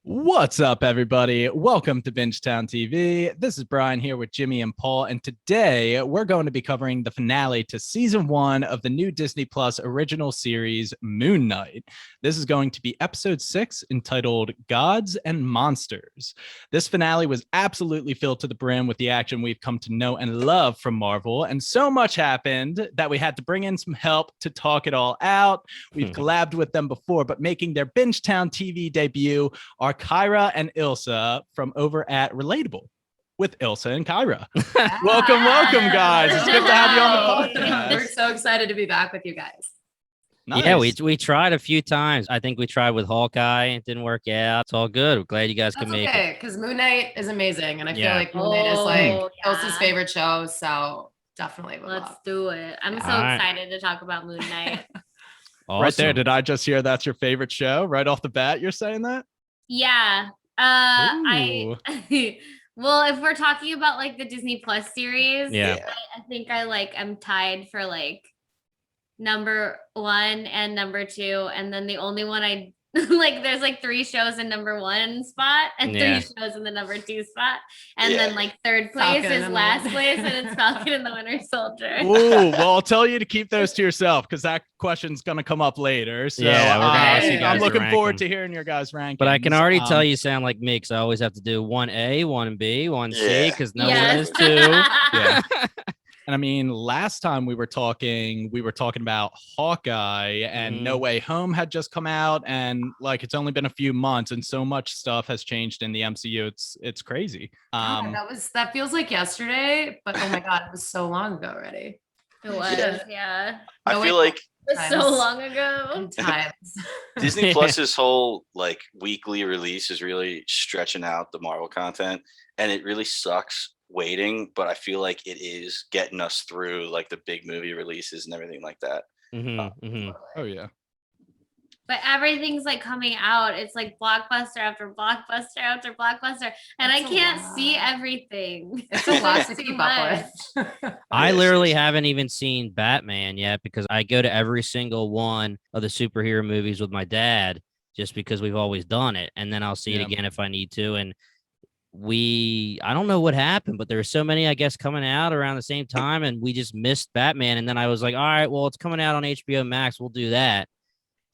What's up, everybody? Welcome to Bingetown TV. This is Brian here with Jimmy and Paul, and today we're going to be covering the finale to season 1 of the new Disney Plus original series, Moon Knight. This is going to be episode 6, entitled Gods and Monsters. This finale was absolutely filled to the brim with the action we've come to know and love from Marvel, and so much happened that we had to bring in some help to talk it all out. We've collabed with them before, but making their Bingetown TV debut are Kyra and Ilsa from over at Relatable with Ilsa and Kyra. welcome, guys. It's good to have you on the podcast. We're so excited to be back with you guys. Nice. Yeah, we tried a few times. I think we tried with Hawkeye. It didn't work out. It's all good. We're glad you guys can make it. Because Moon Knight is amazing. And I feel like Moon Knight is like Ilsa's favorite show. So definitely let's do it. I'm so excited to talk about Moon Knight. Awesome. Right there. Did I just hear that's your favorite show? Right off the bat, you're saying that? Yeah. Well, if we're talking about like the Disney Plus series, I think I'm tied for like number 1 and number 2, and then the only one I like there's like 3 shows in number 1 spot and 3 shows in the number 2 spot, and then like 3rd place is last place, and it's Falcon and the Winter Soldier. Ooh, well, I'll tell you to keep those to yourself because that question's gonna come up later. So I'm looking forward to hearing your guys' rankings. But I can already tell you sound like me because I always have to do 1A, 1B, 1C because no one is 2. Yeah. And I mean, last time we were talking about Hawkeye, and No Way Home had just come out, and like it's only been a few months, and so much stuff has changed in the MCU. It's crazy. That feels like yesterday, but oh my god, it was so long ago already. It was, yeah. I feel like it was so long ago. Disney Plus's whole like weekly release is really stretching out the Marvel content, and it really sucks waiting, but I feel like it is getting us through like the big movie releases and everything like that. Oh yeah. But everything's like coming out. It's like blockbuster after blockbuster after blockbuster, and I can't see everything. It's a lot to keep up with. I literally haven't even seen Batman yet because I go to every single one of the superhero movies with my dad just because we've always done it, and then I'll see it again if I need to. And I don't know what happened, but there were so many, I guess, coming out around the same time, and we just missed Batman. And then I was like, all right, well, it's coming out on HBO Max. We'll do that.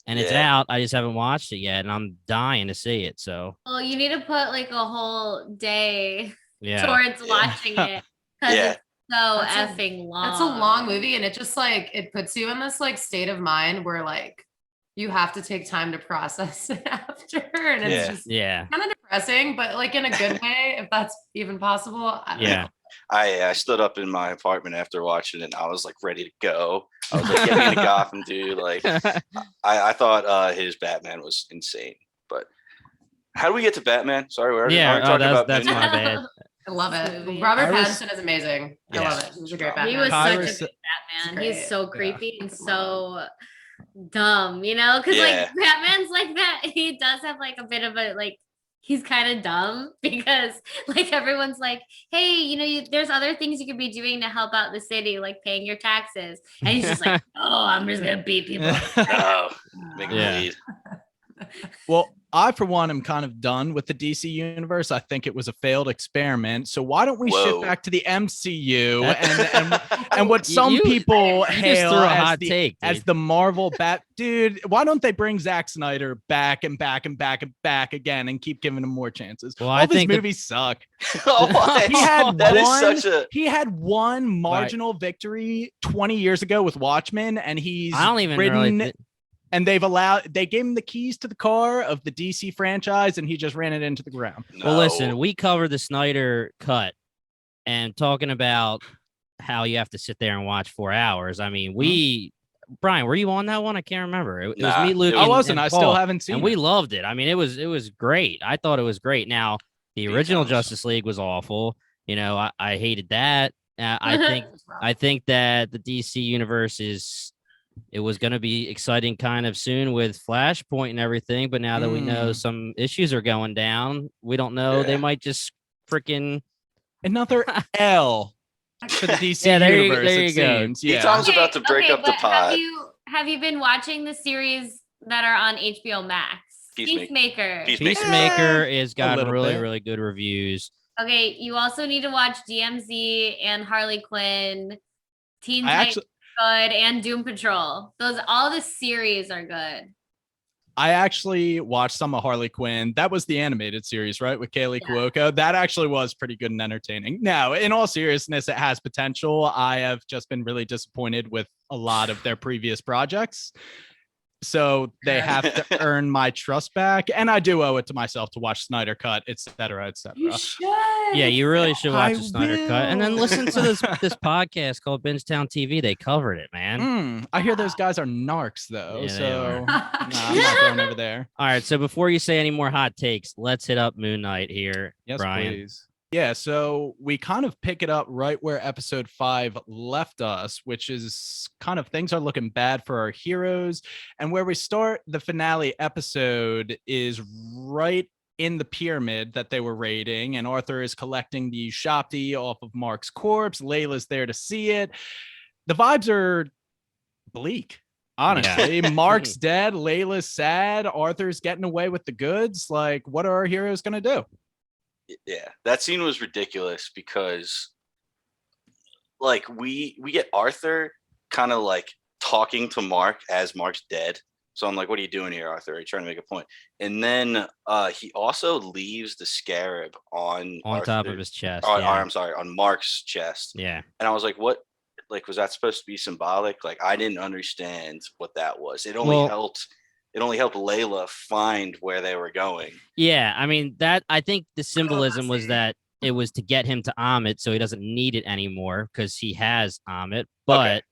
And it's out. I just haven't watched it yet, and I'm dying to see it. So, well, you need to put like a whole day towards watching it because it's so effing long. It's a long movie, and it just like it puts you in this like state of mind where like you have to take time to process it after, and it's just kind of depressing, but like in a good way, if that's even possible. I don't know. I stood up in my apartment after watching it, and I was like ready to go. I was like, get me into Gotham, dude. Like, I thought his Batman was insane. But how do we get to Batman? Sorry, we're already talking about that's my bad. I love it. Robert Pattinson is amazing. I love it. He was a great Batman. He was such a good Batman. He's so creepy and so dumb, you know? Because like Batman's like that. He does have like a bit of a like. He's kind of dumb because like everyone's like, hey, you know, there's other things you could be doing to help out the city, like paying your taxes. And he's just like, oh, I'm just going to beat people. Make them lead. Well, I, for one, am kind of done with the DC universe. I think it was a failed experiment. So why don't we shift back to the MCU and what some people hail as the Marvel bat dude? Why don't they bring Zack Snyder back and back and back and back again and keep giving him more chances? Well, all these movies suck. He had one marginal victory 20 years ago with Watchmen, and he's and they gave him the keys to the car of the DC franchise, and he just ran it into the ground. No. Well, listen, we covered the Snyder cut and talking about how you have to sit there and watch 4 hours. I mean, Brian, were you on that one? I can't remember. It was me, Luke. I wasn't. I still haven't seen it. And we loved it. I mean, it was great. I thought it was great. Now, the original Justice League was awful. You know, I hated that. I think that the DC universe it was going to be exciting kind of soon with Flashpoint and everything, but now that we know some issues are going down, we don't know. They might just freaking another L for the DC universe. There you go. Tom's about to break up the pod. Have you been watching the series that are on HBO Max? Peacemaker. Peacemaker is got really good reviews. Okay, you also need to watch DMZ and Harley Quinn, Teen Titans good, and Doom Patrol. All the series are good. I actually watched some of Harley Quinn. That was the animated series, right? With Kaylee Cuoco. That actually was pretty good and entertaining. Now, in all seriousness, it has potential. I have just been really disappointed with a lot of their previous projects. So they have to earn my trust back. And I do owe it to myself to watch Snyder Cut, et cetera, et cetera. You should. Yeah, you really should watch the Snyder Cut. And then listen to this podcast called Bingetown TV. They covered it, man. I hear those guys are narcs, though. Yeah, so I'm not going over there. All right. So before you say any more hot takes, let's hit up Moon Knight here, yes, Brian. Please. Yeah, so we kind of pick it up right where episode 5 left us, which is kind of things are looking bad for our heroes. And where we start the finale episode is right in the pyramid that they were raiding. And Arthur is collecting the Shopti off of Mark's corpse. Layla's there to see it. The vibes are bleak. Honestly, Mark's dead. Layla's sad. Arthur's getting away with the goods. Like, what are our heroes going to do? Yeah, that scene was ridiculous because like we get Arthur kind of like talking to Mark as Mark's dead. So I'm like, what are you doing here, Arthur? Are you trying to make a point? And then he also leaves the scarab on top of his chest. I'm sorry, on Mark's chest. Yeah. And I was like, what? Like, was that supposed to be symbolic? Like, I didn't understand what that was. It only helped Layla find where they were going. Yeah, I mean, I think the symbolism was that it was to get him to Ammit so he doesn't need it anymore because he has Ammit. But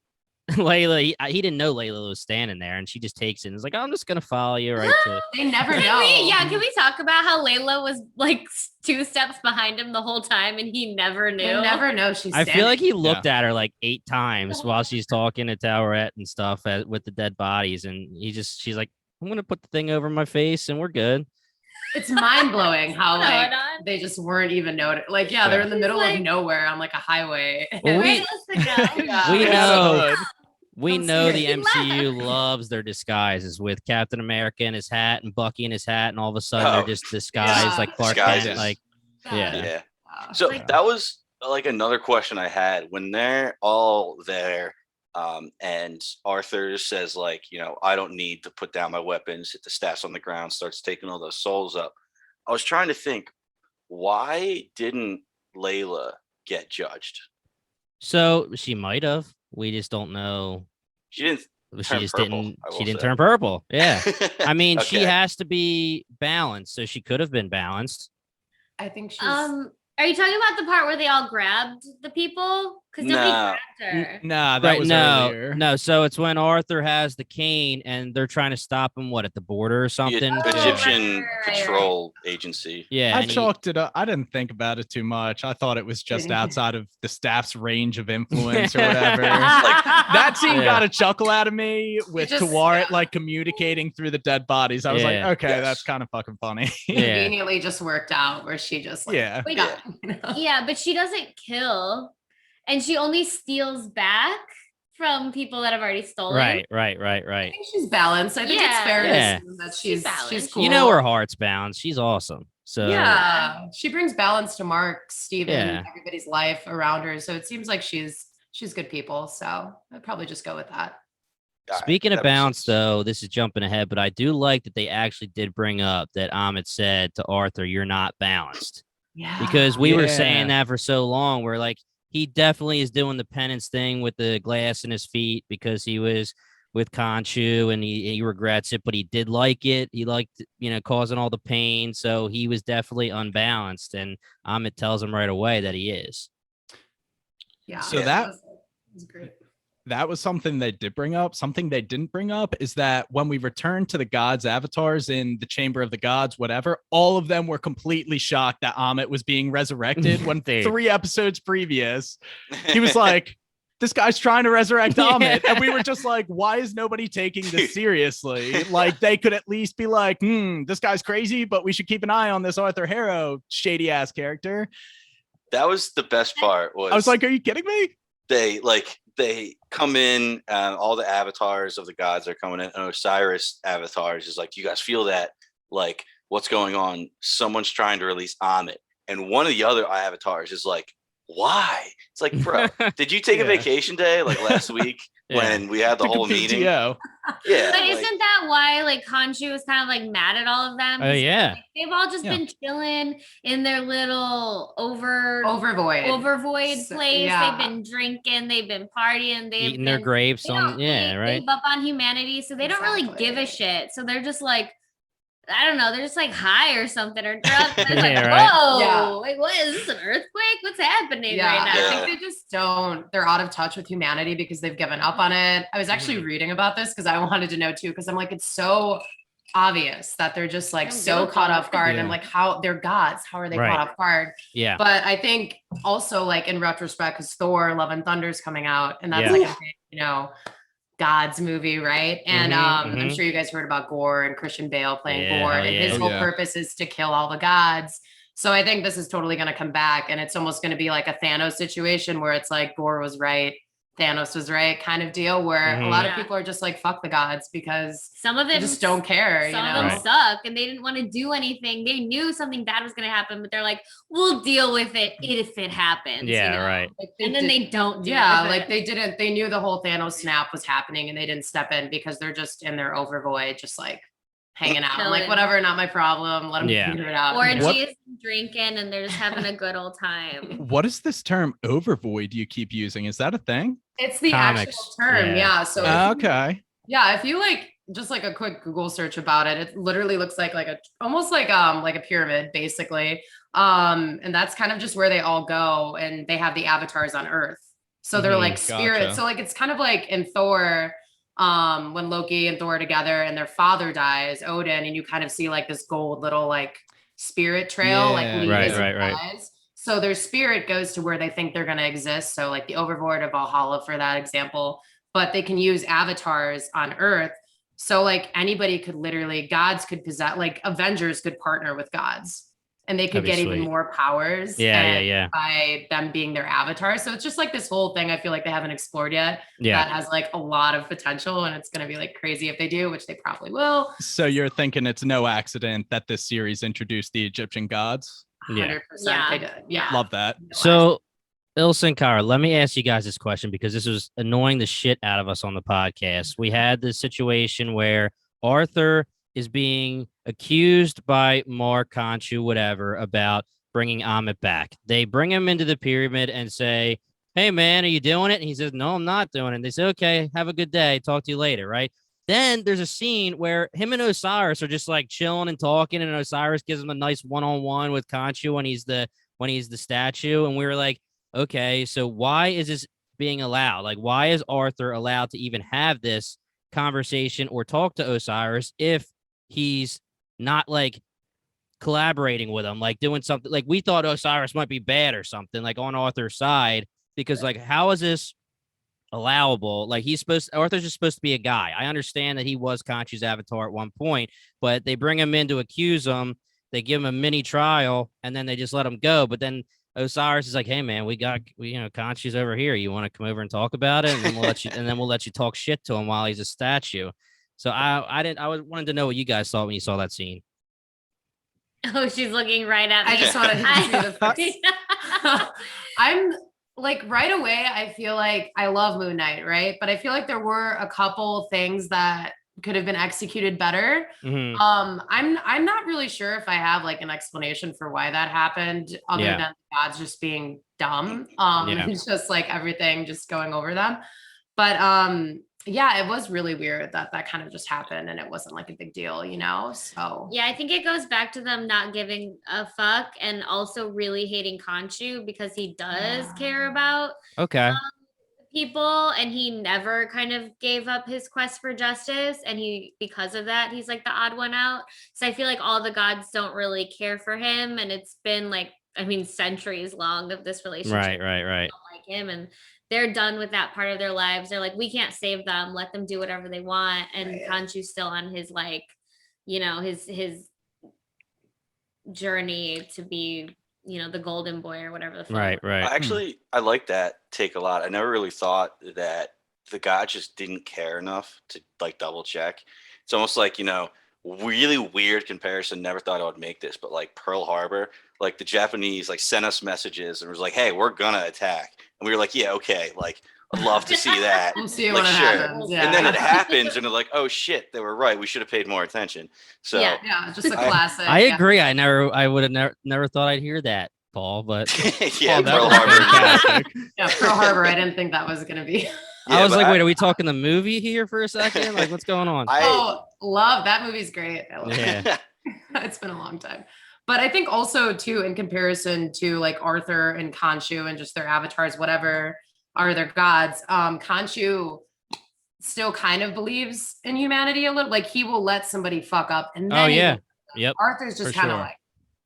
Layla, he didn't know Layla was standing there, and she just takes it and is like, I'm just going to follow you right to... They never know. Can we talk about how Layla was like 2 steps behind him the whole time and he never knew? They never know she's standing. I feel like he looked at her like 8 times while she's talking to Towerette and stuff with the dead bodies, and she's like, I'm going to put the thing over my face and we're good. It's mind-blowing how like they just weren't even noticed. Like, they're in the middle of nowhere on like a highway. Well, we know the MCU loves their disguises with Captain America in his hat and Bucky in his hat, and all of a sudden they're just disguised like Clark Kent. Like, So that was like another question I had when they're all there. And Arthur says, like, I don't need to put down my weapons, hit the staffs on the ground, starts taking all those souls up. I was trying to think, why didn't Layla get judged? So she might have. We just don't know. She didn't. She didn't turn purple. Yeah. I mean, she has to be balanced, so she could have been balanced. I think she's. Are you talking about the part where they all grabbed the people? Because nobody grabbed her. Nah, that was earlier. No, so it's when Arthur has the cane and they're trying to stop him, at the border or something? Egyptian patrol agency. Yeah. I chalked it up. I didn't think about it too much. I thought it was just outside of the staff's range of influence or whatever. Like, that scene got a chuckle out of me with Tawaret like communicating through the dead bodies. I was like, okay, that's kind of fucking funny. Conveniently just worked out where she just like, but she doesn't kill. And she only steals back from people that have already stolen. Right. I think she's balanced. I think it's fair to assume that she's cool. Her heart's balanced. She's awesome. So she brings balance to Mark, Steven, everybody's life around her. So it seems like she's good people. So I'd probably just go with that. Speaking of balance, though, this is jumping ahead, but I do like that they actually did bring up that Ammit said to Arthur, "You're not balanced." Yeah. Because we were saying that for so long. We're like, he definitely is doing the penance thing with the glass in his feet because he was with Khonshu and he regrets it, but he did like it. He liked, causing all the pain. So he was definitely unbalanced. And Ammit tells him right away that he is. Yeah. So that was great. That was something they did bring up. Something they didn't bring up is that when we returned to the gods' avatars in the Chamber of the Gods, whatever, all of them were completely shocked that Ammit was being resurrected when 3 episodes previous, he was like, this guy's trying to resurrect Ammit. And we were just like, why is nobody taking this seriously? Like, they could at least be like, this guy's crazy, but we should keep an eye on this Arthur Harrow shady ass character. That was the best part. I was like, are you kidding me? They come in, all the avatars of the gods are coming in, and Osiris avatars is like, you guys feel that? like, what's going on? Someone's trying to release Ammit. And one of the other avatars is like, why? It's like, bro, did you take a vacation day like last week when we had the whole meeting? Yeah. But isn't that why like Khonshu was kind of like mad at all of them? Oh yeah. Like, they've all just been chilling in their little overvoid place. Yeah. They've been drinking, they've been partying, they've eating their grapes on right. Gave up on humanity, so they don't really give a shit. So they're just like, I don't know, they're just like high or something or drunk. They're like, whoa, like what is this, an earthquake? What's happening right now? I think they just they're out of touch with humanity because they've given up on it. I was actually reading about this because I wanted to know too, because I'm like, it's so obvious that they're just like so caught off guard and like how they're gods, how are they caught off guard? Yeah. But I think also like in retrospect, because Thor Love and Thunder is coming out and that's like a big, God's movie, right? And I'm sure you guys heard about Gore and Christian Bale playing Gore, and his whole purpose is to kill all the gods. So I think this is totally going to come back, and it's almost going to be like a Thanos situation where it's like Gore was right, Thanos was right kind of deal, where a lot of people are just like, fuck the gods, because some of them just don't care. Some of them suck and they didn't want to do anything. They knew something bad was going to happen, but they're like, we'll deal with it if it happens. Right. Like and then they don't do like they knew the whole Thanos snap was happening and they didn't step in because they're just in their overvoid, just like hanging out. I'm like, whatever, not my problem. Let them figure it out. Orgies, drinking, and they're just having a good old time. What is this term overvoid you keep using? Is that a thing? It's the actual term. So okay. If you like just like a quick Google search about it, it literally looks like almost like a pyramid, basically. And that's kind of just where they all go, and they have the avatars on Earth. So they're like spirits. So like it's kind of like in Thor, when Loki and Thor are together and their father dies, Odin, and you kind of see like this gold little like spirit trail, right. So their spirit goes to where they think they're going to exist. So like the overboard of Valhalla for that example, but they can use avatars on Earth. So like anybody could literally, gods could possess, like Avengers could partner with gods. And they could get even more powers by them being their avatar. So it's just like this whole thing I feel like they haven't explored yet. That has like a lot of potential, and it's going to be like crazy if they do, which they probably will. So you're thinking it's no accident that this series introduced the Egyptian gods? 100%. They did. Yeah. Love that. So Ilsa and Kyra, let me ask you guys this question, because this was annoying the shit out of us on the podcast. We had this situation where Arthur is being accused by Mark, Khonshu, whatever, about bringing Ammit back. They bring him into the pyramid and say, hey, man, are you doing it? And he says, no, I'm not doing it. And they say, okay, have a good day. Talk to you later, right? Then there's a scene where him and Osiris are just like chilling and talking, and Osiris gives him a nice one-on-one with Khonshu when he's the statue. And we were like, okay, so why is this being allowed? Like, why is Arthur allowed to even have this conversation or talk to Osiris if he's not like collaborating with him, like doing something? Like, we thought Osiris might be bad or something, like on Arthur's side, because like, how is this allowable? Like, Arthur's just supposed to be a guy. I understand that he was Khonshu's avatar at one point, but they bring him in to accuse him. They give him a mini trial and then they just let him go. But then Osiris is like, hey man, we Khonshu's over here. You want to come over and talk about it? And then we'll let you talk shit to him while he's a statue. So I wanted to know what you guys thought when you saw that scene. Oh, she's looking right at me. I just wanted to see the I'm like, right away, I feel like I love Moon Knight, right? But I feel like there were a couple things that could have been executed better. I'm not really sure if I have like an explanation for why that happened, other than the gods just being dumb. It's just like everything just going over them. But it was really weird that kind of just happened, and it wasn't like a big deal, So I think it goes back to them not giving a fuck, and also really hating Khonshu because he does care about people, and he never kind of gave up his quest for justice, and because of that he's like the odd one out. So I feel like all the gods don't really care for him, and it's been like, I mean, centuries long of this relationship. Right. They don't like him, and they're done with that part of their lives. They're like, we can't save them. Let them do whatever they want. And Khonshu's still on his like, his journey to be, the golden boy or whatever the fuck. Right. Actually, I like that take a lot. I never really thought that the god just didn't care enough to like double check. It's almost like, really weird comparison. Never thought I would make this, but like Pearl Harbor, like the Japanese like sent us messages and was like, "Hey, we're gonna attack," and we were like, "Yeah, okay." Like, I'd love to see that. We'll see like, when it happens. Yeah. And then it happens, and they're like, "Oh shit, they were right. We should have paid more attention." So yeah, just a classic. I agree. I would have never thought I'd hear that, Paul. But yeah, Pearl Harbor. Yeah, Pearl Harbor. I didn't think that was gonna be. I was like, wait, are we talking the movie here for a second? Like, what's going on? Love that movie's great. I love it. It's been a long time. But I think also too, in comparison to like Arthur and Khonshu and just their avatars, whatever are their gods, Khonshu still kind of believes in humanity a little. Like he will let somebody fuck up, and then Arthur's just kind of like,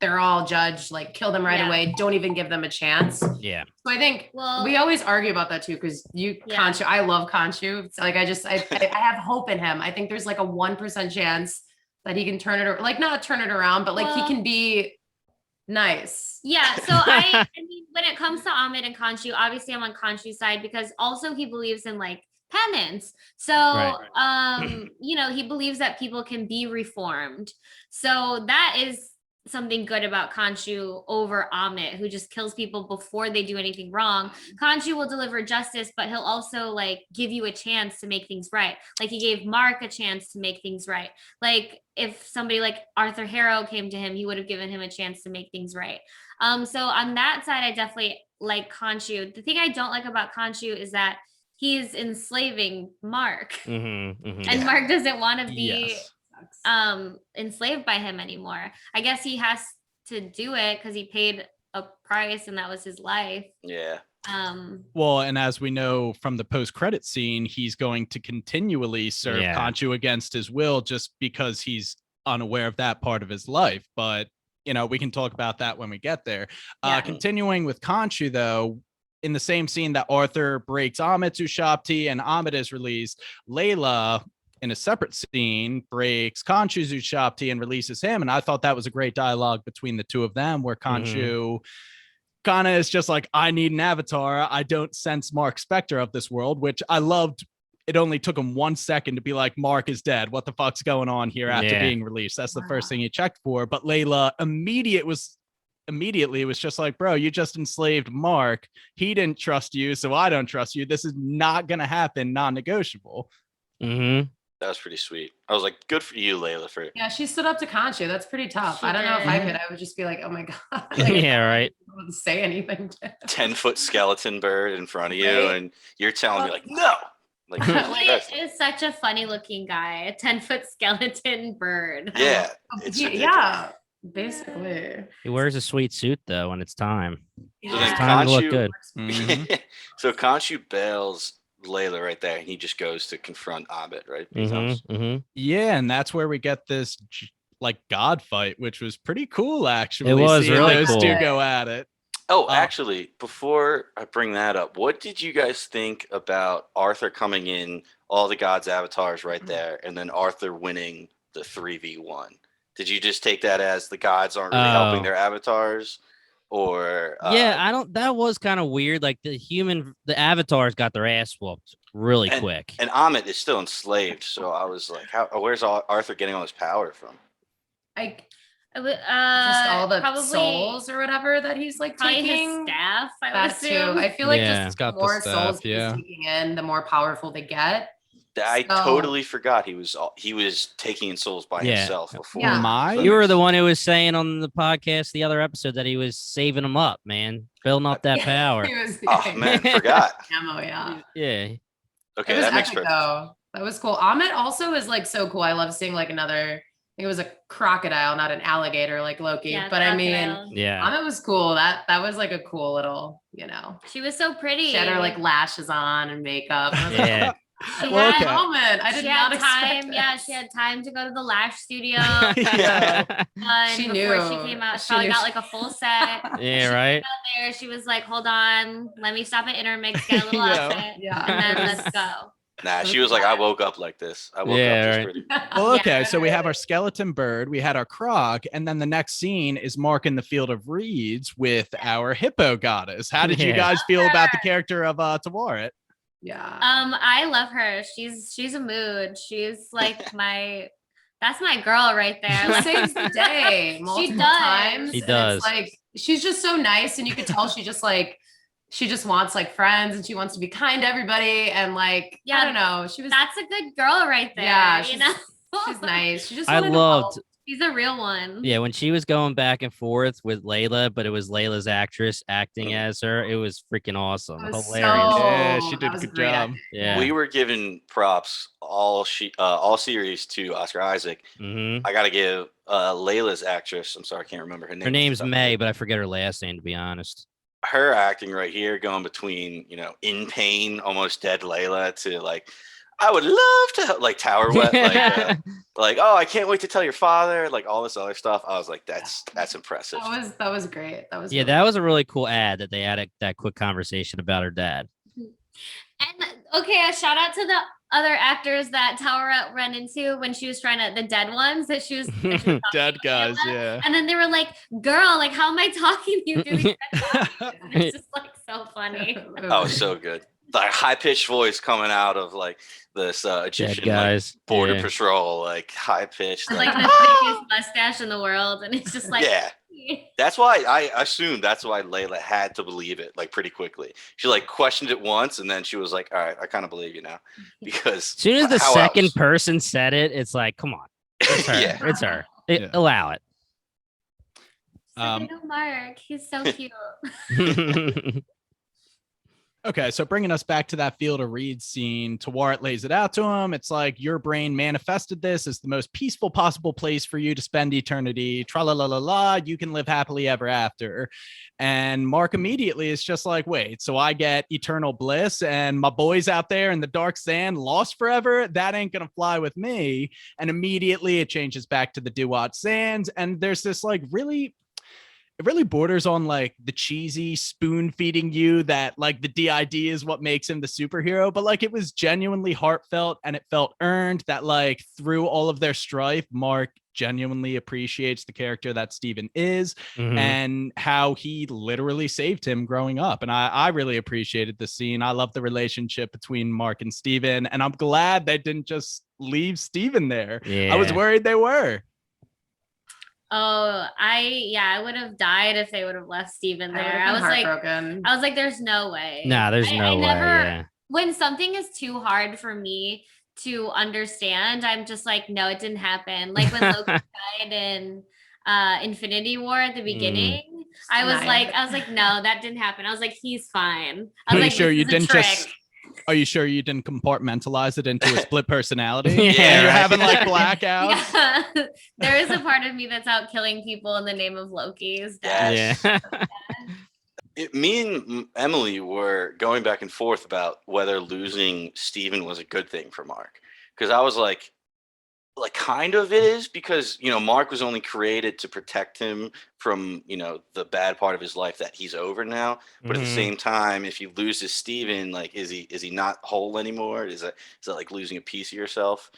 they're all judged, like kill them right away. Don't even give them a chance. Yeah. So I think we always argue about that too, because Khonshu, I love Khonshu. It's like I have hope in him. I think there's like a 1% chance that he can turn it, like not turn it around, but like he can be nice. Yeah. So I mean, when it comes to Ammit and Khonshu, obviously I'm on Khonshu's side because also he believes in like penance. So you know, he believes that people can be reformed. So that is something good about Khonshu over Ammit, who just kills people before they do anything wrong. Khonshu will deliver justice, but he'll also like give you a chance to make things right. Like he gave Mark a chance to make things right. Like if somebody like Arthur Harrow came to him, he would have given him a chance to make things right. So on that side, I definitely like Khonshu. The thing I don't like about Khonshu is that he's enslaving Mark, and Mark doesn't want to be enslaved by him anymore. I guess he has to do it because he paid a price and that was his life. Well, and as we know from the post-credit scene, he's going to continually serve Khonshu against his will just because he's unaware of that part of his life. But you know, we can talk about that when we get there. Continuing with Khonshu though, in the same scene that Arthur breaks Ammit's Ushabti and Ammit is released, Layla in a separate scene breaks Khonshu's Ushabti and releases him. And I thought that was a great dialogue between the two of them, where Khonshu kind of is just like, I need an avatar. I don't sense Mark Spector of this world, which I loved. It only took him 1 second to be like, Mark is dead. What the fuck's going on here after being released? That's the first thing he checked for. But Layla immediately was just like, bro, you just enslaved Mark. He didn't trust you, so I don't trust you. This is not going to happen. Non-negotiable. That was pretty sweet. I was like, good for you, Layla. Yeah, she stood up to Khonshu. That's pretty tough. I don't know if I could. I would just be like, oh my God. Like, I wouldn't say anything. 10-foot skeleton bird in front of you, and you're telling me like, no. Like, he is such a funny looking guy. A 10-foot skeleton bird. Yeah. Basically. He wears a sweet suit though when it's time. So it's time to look good. So Khonshu bails Layla right there, and he just goes to confront Ammit, right? Yeah, and that's where we get this like god fight, which was pretty cool actually. It was really those cool. two go at it. Oh, actually, before I bring that up, what did you guys think about Arthur coming in, all the gods' avatars right there, and then Arthur winning the 3v1? Did you just take that as the gods aren't really helping their avatars? Or that was kind of weird. Like the avatars got their ass whooped really quick. And Ammit is still enslaved, so I was like, where's Arthur getting all his power from? Just all the souls or whatever that he's like taking. His staff, I would assume. I feel like just the more souls he's taking in, the more powerful they get. I totally forgot he was taking in souls by himself before. You were the one who was saying on the podcast the other episode that he was saving them up, man, building up that power. Oh man, forgot. Yeah. Okay, it was that makes epic, though. That was cool. Ammit also is like so cool. I love seeing like another. I think it was a crocodile, not an alligator like Loki. But I mean, Ammit was cool. That was like a cool little, you know. She was so pretty. She had her like lashes on and makeup. She had a moment. I did not expect time. Yeah, she had time to go to the lash studio. She knew before she came out. She probably got like a full set. Right. Out there, she was like, "Hold on, let me stop at Intermix, get a little outfit, and then let's go." Nah, she was like, I woke up like this. I woke up this pretty. Well, okay, so we have our skeleton bird, we had our croc, and then the next scene is Mark in the field of reeds with our hippo goddess. How did you guys feel about the character of Tawaret? Yeah. I love her. She's a mood. She's like my That's my girl right there. She saves the day multiple times. She does. It's like she's just so nice, and you could tell she just wants like friends, and she wants to be kind to everybody, and like I don't know. That's a good girl right there. Yeah, you know, she's nice. She just I loved. She's a real one. Yeah, when she was going back and forth with Layla, but it was Layla's actress acting as her. It was freaking awesome. Hilarious. Yeah, she did a good job. Acting. Yeah. We were giving props all series to Oscar Isaac. Mm-hmm. I got to give Layla's actress. I'm sorry, I can't remember her name. Her name's May, but I forget her last name, to be honest. Her acting right here, going between, in pain, almost dead Layla to like, I would love to like tower wet, like, oh, I can't wait to tell your father, like all this other stuff. I was like, that's impressive. That was great. That was that was a really cool ad that they had that quick conversation about her dad. And okay, a shout out to the other actors that Tower ran into when she was trying to, the dead ones that she was dead guys, yeah. And then they were like, girl, like, how am I talking to you through these It's just like so funny. Oh, so good. Like high pitched voice coming out of like this Egyptian guys, border patrol, like high pitched, like the thickest mustache in the world, and it's just like That's why I assumed that's why Layla had to believe it like pretty quickly. She like questioned it once, and then she was like, "All right, I kind of believe you now." Because as soon as the second person said it, it's like, "Come on, it's her, it's her. Allow it." Mark, he's so cute. Okay, so bringing us back to that Field of Reeds scene, Taweret lays it out to him. It's like, your brain manifested this as the most peaceful possible place for you to spend eternity. Tra-la-la-la-la, you can live happily ever after. And Mark immediately is just like, wait, so I get eternal bliss and my boys out there in the dark sand lost forever? That ain't gonna fly with me. And immediately it changes back to the Duat Sands. And there's this like it really borders on like the cheesy spoon feeding you that like the DID is what makes him the superhero, but like it was genuinely heartfelt and it felt earned that like through all of their strife, Mark genuinely appreciates the character that Steven is and how he literally saved him growing up. And I really appreciated the scene. I love the relationship between Mark and Steven, and I'm glad they didn't just leave Steven there. I was worried they were. Oh, I would have died if they would have left Steven there. I was like, there's no way. Nah, there's no way. When something is too hard for me to understand, I'm just like, no, it didn't happen. Like when Loki died in Infinity War at the beginning, I was like, no, that didn't happen. I was like, he's fine. I was like, sure you didn't just Are you sure you didn't compartmentalize it into a split personality? Yeah, you're having like blackouts. Yeah. There is a part of me that's out killing people in the name of Loki's death. Yeah. Me and Emily were going back and forth about whether losing Steven was a good thing for Mark. Because I was like kind of it is, because Mark was only created to protect him from the bad part of his life that he's over now, but at the same time, if you lose his Steven, like is he not whole anymore? Is that like losing a piece of yourself?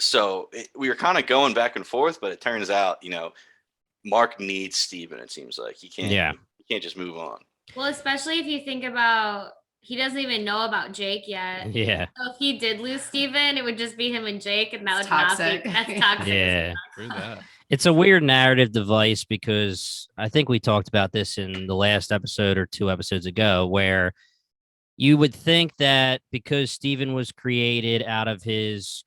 So we were kind of going back and forth, but it turns out Mark needs Steven. It seems like he can't just move on. Well, especially if you think about, he doesn't even know about Jake yet. Yeah. So if he did lose Steven, it would just be him and Jake, and that would not be, that's toxic. Yeah. It's a weird narrative device, because I think we talked about this in the last episode or 2 episodes ago, where you would think that because Steven was created out of his,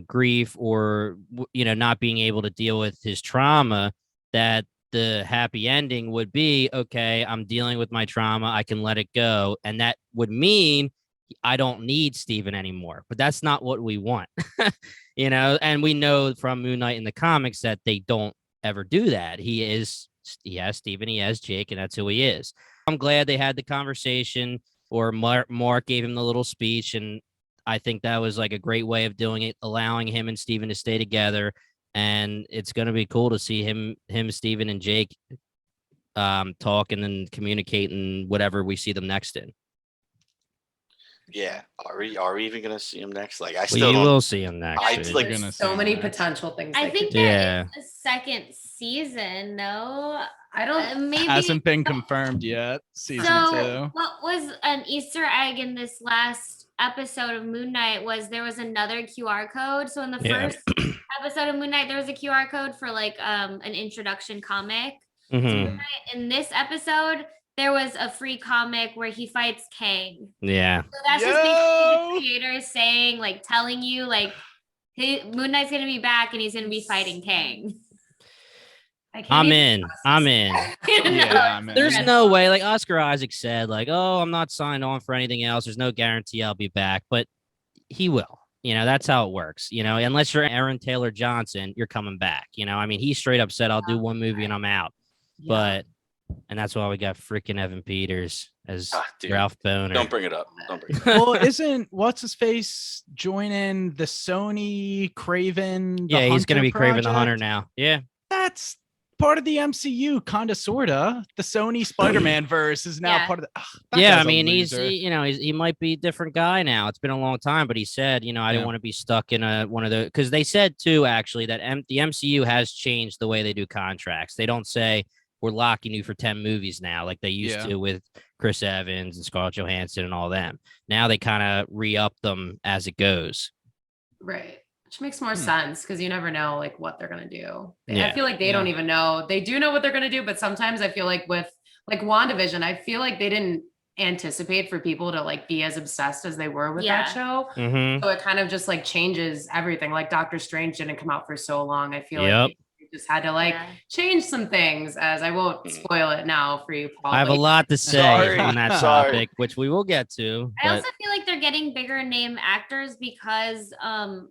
grief or, not being able to deal with his trauma, that the happy ending would be, okay, I'm dealing with my trauma, I can let it go. And that would mean I don't need Steven anymore. But that's not what we want, and we know from Moon Knight in the comics that they don't ever do that. He has Steven, he has Jake, and that's who he is. I'm glad they had the conversation, or Mark gave him the little speech, and I think that was like a great way of doing it, allowing him and Steven to stay together. And it's going to be cool to see him, Steven, and Jake talk and then communicate and whatever we see them next in. Yeah, are we even going to see him next? Like, we will see him next. There's so many potential things. I think there is a second season. No, I don't. Maybe hasn't been confirmed yet. Season 2. What was an Easter egg in this last episode of Moon Knight was there was another QR code. So in the first episode of Moon Knight, there was a QR code for like an introduction comic. Mm-hmm. In this episode, there was a free comic where he fights Kang. Yeah. So that's just basically the creators saying, like, telling you, like, hey, Moon Knight's gonna be back and he's gonna be fighting Kang. I'm in. Yeah, There's no way. Like Oscar Isaac said, like, oh, I'm not signed on for anything else. There's no guarantee I'll be back, but he will. You know, that's how it works. You know, unless you're Aaron Taylor Johnson, you're coming back. You know, I mean, he straight up said, I'll do one movie and I'm out. Yeah. And that's why we got freaking Evan Peters as Ralph Boner. Don't bring it up. Well, isn't what's his face joining the Sony Craven? Yeah, he's going to be Craven the Hunter now. Yeah. That's part of the MCU, kind of, sorta. The Sony Spider-Man verse is now part of the. Yeah, I mean, he might be a different guy now. It's been a long time, but he said, I didn't want to be stuck in one of the, because they said too, actually, that the MCU has changed the way they do contracts. They don't say we're locking you for 10 movies now, like they used to with Chris Evans and Scarlett Johansson and all them. Now they kind of re-up them as it goes. Right. Which makes more sense because you never know like what they're gonna do. Yeah. I feel like they don't even know. They do know what they're gonna do, but sometimes I feel like with like Wanda Vision, I feel like they didn't anticipate for people to like be as obsessed as they were with that show. Mm-hmm. So it kind of just like changes everything. Like Doctor Strange didn't come out for so long. I feel like they just had to like change some things, as I won't spoil it now for you, Paul. I have a lot to say on that topic, which we will get to. I also feel like they're getting bigger name actors because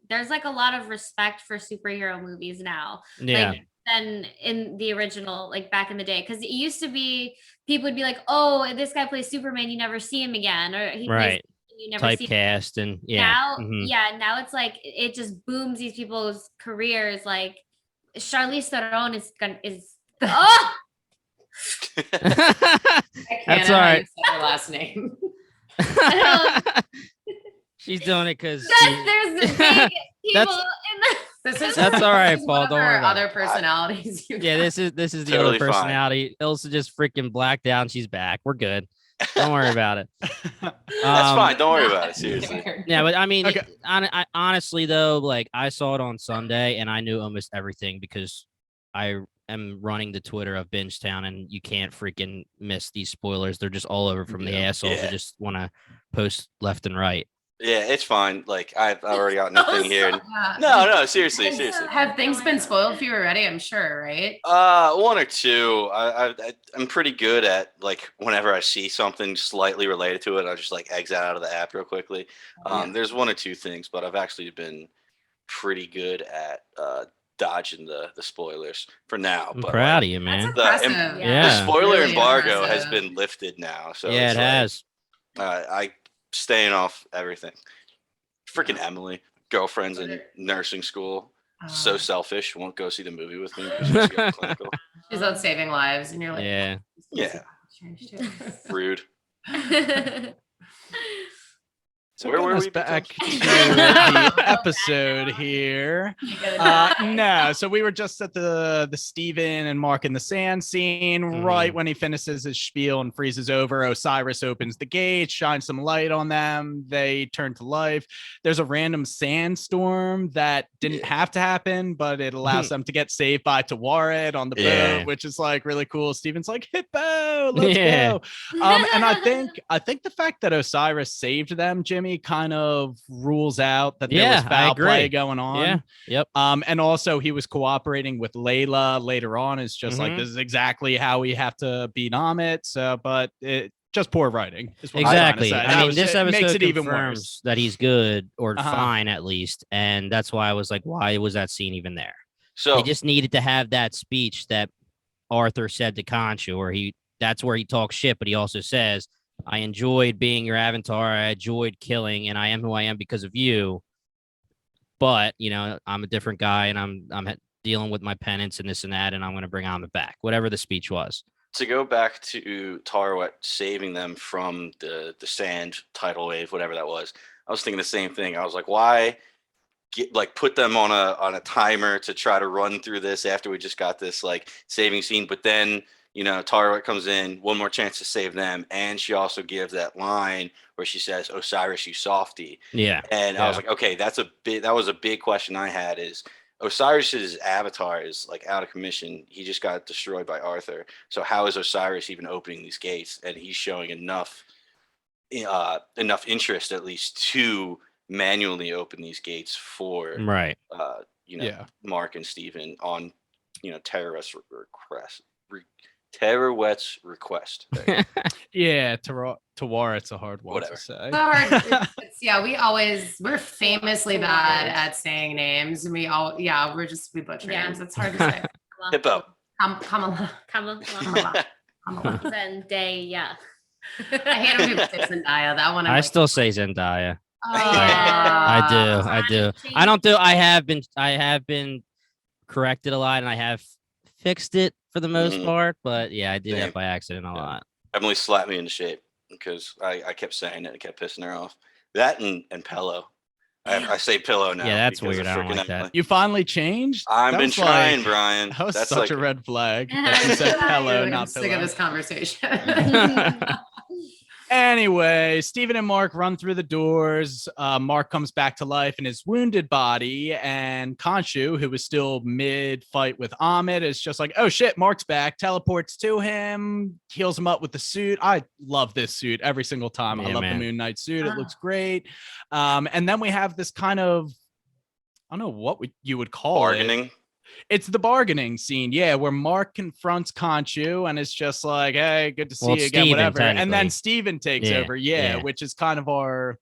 there's like a lot of respect for superhero movies now. Yeah. Like, than in the original, like back in the day. Because it used to be, people would be like, oh, this guy plays Superman, you never see him again. Or he plays you never typecast and now now it's like it just booms these people's careers. Like Charlize Theron is oh that's all right. Say her last name. She's doing it because there's big people that's all right, Paul. Don't worry about other personalities. This is the totally other personality. Ilsa just freaking blacked out and she's back. We're good. Don't worry about it. That's fine. Don't worry about it. Seriously. Yeah, but I mean, I honestly though, like I saw it on Sunday and I knew almost everything because I am running the Twitter of Bingetown and you can't freaking miss these spoilers. They're just all over from the assholes who just want to post left and right. Yeah, it's fine. Like I've already got nothing here. No, seriously. Have things been spoiled for you already? I'm sure, right? One or two. I'm pretty good at like whenever I see something slightly related to it, I'll just like exit out of the app real quickly. There's one or two things, but I've actually been pretty good at dodging the spoilers for now. I'm proud of you, man. The spoiler really embargo has been lifted now, so it has. I staying off everything. Freaking Emily, girlfriends in nursing school, so selfish. Won't go see the movie with me because she's got clinical. She's on Saving Lives, and you're like, yeah, rude. So where were we back to the episode here? No, so we were just at the Steven and Mark in the sand scene. Right when he finishes his spiel and freezes over, Osiris opens the gate, shines some light on them. They turn to life. There's a random sandstorm that didn't have to happen, but it allows them to get saved by Tawaret on the boat, which is like really cool. Steven's like, "Hippo, let's go!" And I think the fact that Osiris saved them, Jimmy, kind of rules out that there was foul play going on. And also he was cooperating with Layla later on. It's just like, this is exactly how we have to beat Ammit. So, but it just poor writing. Exactly. I mean, this episode makes it even confirms worse that he's good or fine at least. And that's why I was like, why was that scene even there? So he just needed to have that speech that Arthur said to Khonshu, where that's where he talks shit, but he also says, I enjoyed being your avatar. I enjoyed killing, and I am who I am because of you. But I'm a different guy, and I'm dealing with my penance and this and that, and I'm going to bring Ammit back. Whatever the speech was. To go back to Tawaret saving them from the sand tidal wave, whatever that was, I was thinking the same thing. I was like, why put them on a timer to try to run through this after we just got this like saving scene, but then. Tawaret comes in, one more chance to save them, and she also gives that line where she says, "Osiris, you softy." Yeah. And I was like, okay, that was a big question I had is Osiris's avatar is like out of commission. He just got destroyed by Arthur. So how is Osiris even opening these gates? And he's showing enough interest, at least, to manually open these gates for Mark and Steven on Terrorwet's request. Yeah, Tawara, it's a hard one to say. We're famously bad at saying names, and we butcher names. It's hard to say. Hippo. Kamala. Zendaya. I hate when people say Zendaya. That one. I still say Zendaya. I do. I have been corrected a lot, and I have fixed it for the most part, but yeah, I did that by accident a lot. Emily slapped me into shape because I kept saying it. It kept pissing her off. That and pillow. I say pillow now. Yeah, that's weird. I don't like Emily. that. You finally changed? I've been trying, Brian. That was such a red flag. That you said pillow, not sick pillow. of this conversation. Anyway, Steven and Mark run through the doors. Mark comes back to life in his wounded body, and Khonshu, who was still mid-fight with Ammit, is just like, oh shit, Mark's back, teleports to him, heals him up with the suit. I love this suit every single time. I love the Moon Knight suit. It looks great. And then we have this kind of, I don't know what you would call bargaining. It's the bargaining scene, where Mark confronts Khonshu and it's just like, hey, good to see you again, whatever. And then Steven takes over, which is kind of our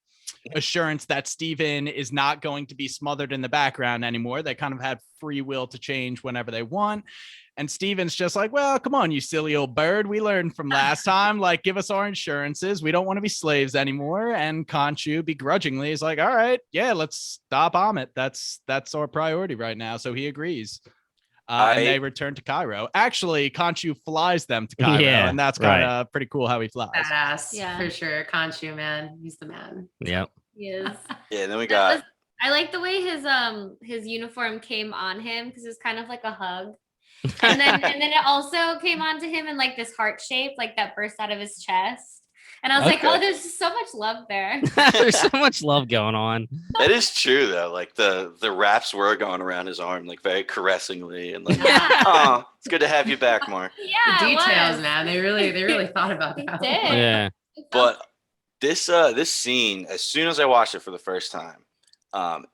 assurance that Steven is not going to be smothered in the background anymore. They kind of had free will to change whenever they want. And Steven's just like, well, come on, you silly old bird. We learned from last time, like, give us our insurances. We don't want to be slaves anymore. And Khonshu begrudgingly is like, all right, let's stop Ammit. That's our priority right now. So he agrees. And they return to Cairo. Actually, Khonshu flies them to Cairo, and that's kind of pretty cool how he flies. Badass, for sure. Khonshu, man, he's the man. Yep. He is. Then we got. I like the way his uniform came on him because it's kind of like a hug. And then it also came onto him in like this heart shape, like that burst out of his chest. And I was like, oh, there's just so much love there. There's so much love going on. That is true though. Like the wraps were going around his arm, like very caressingly, and like, oh, it's good to have you back, Mark. Yeah, the details, man. They really thought about that. Yeah. But this scene, as soon as I watched it for the first time,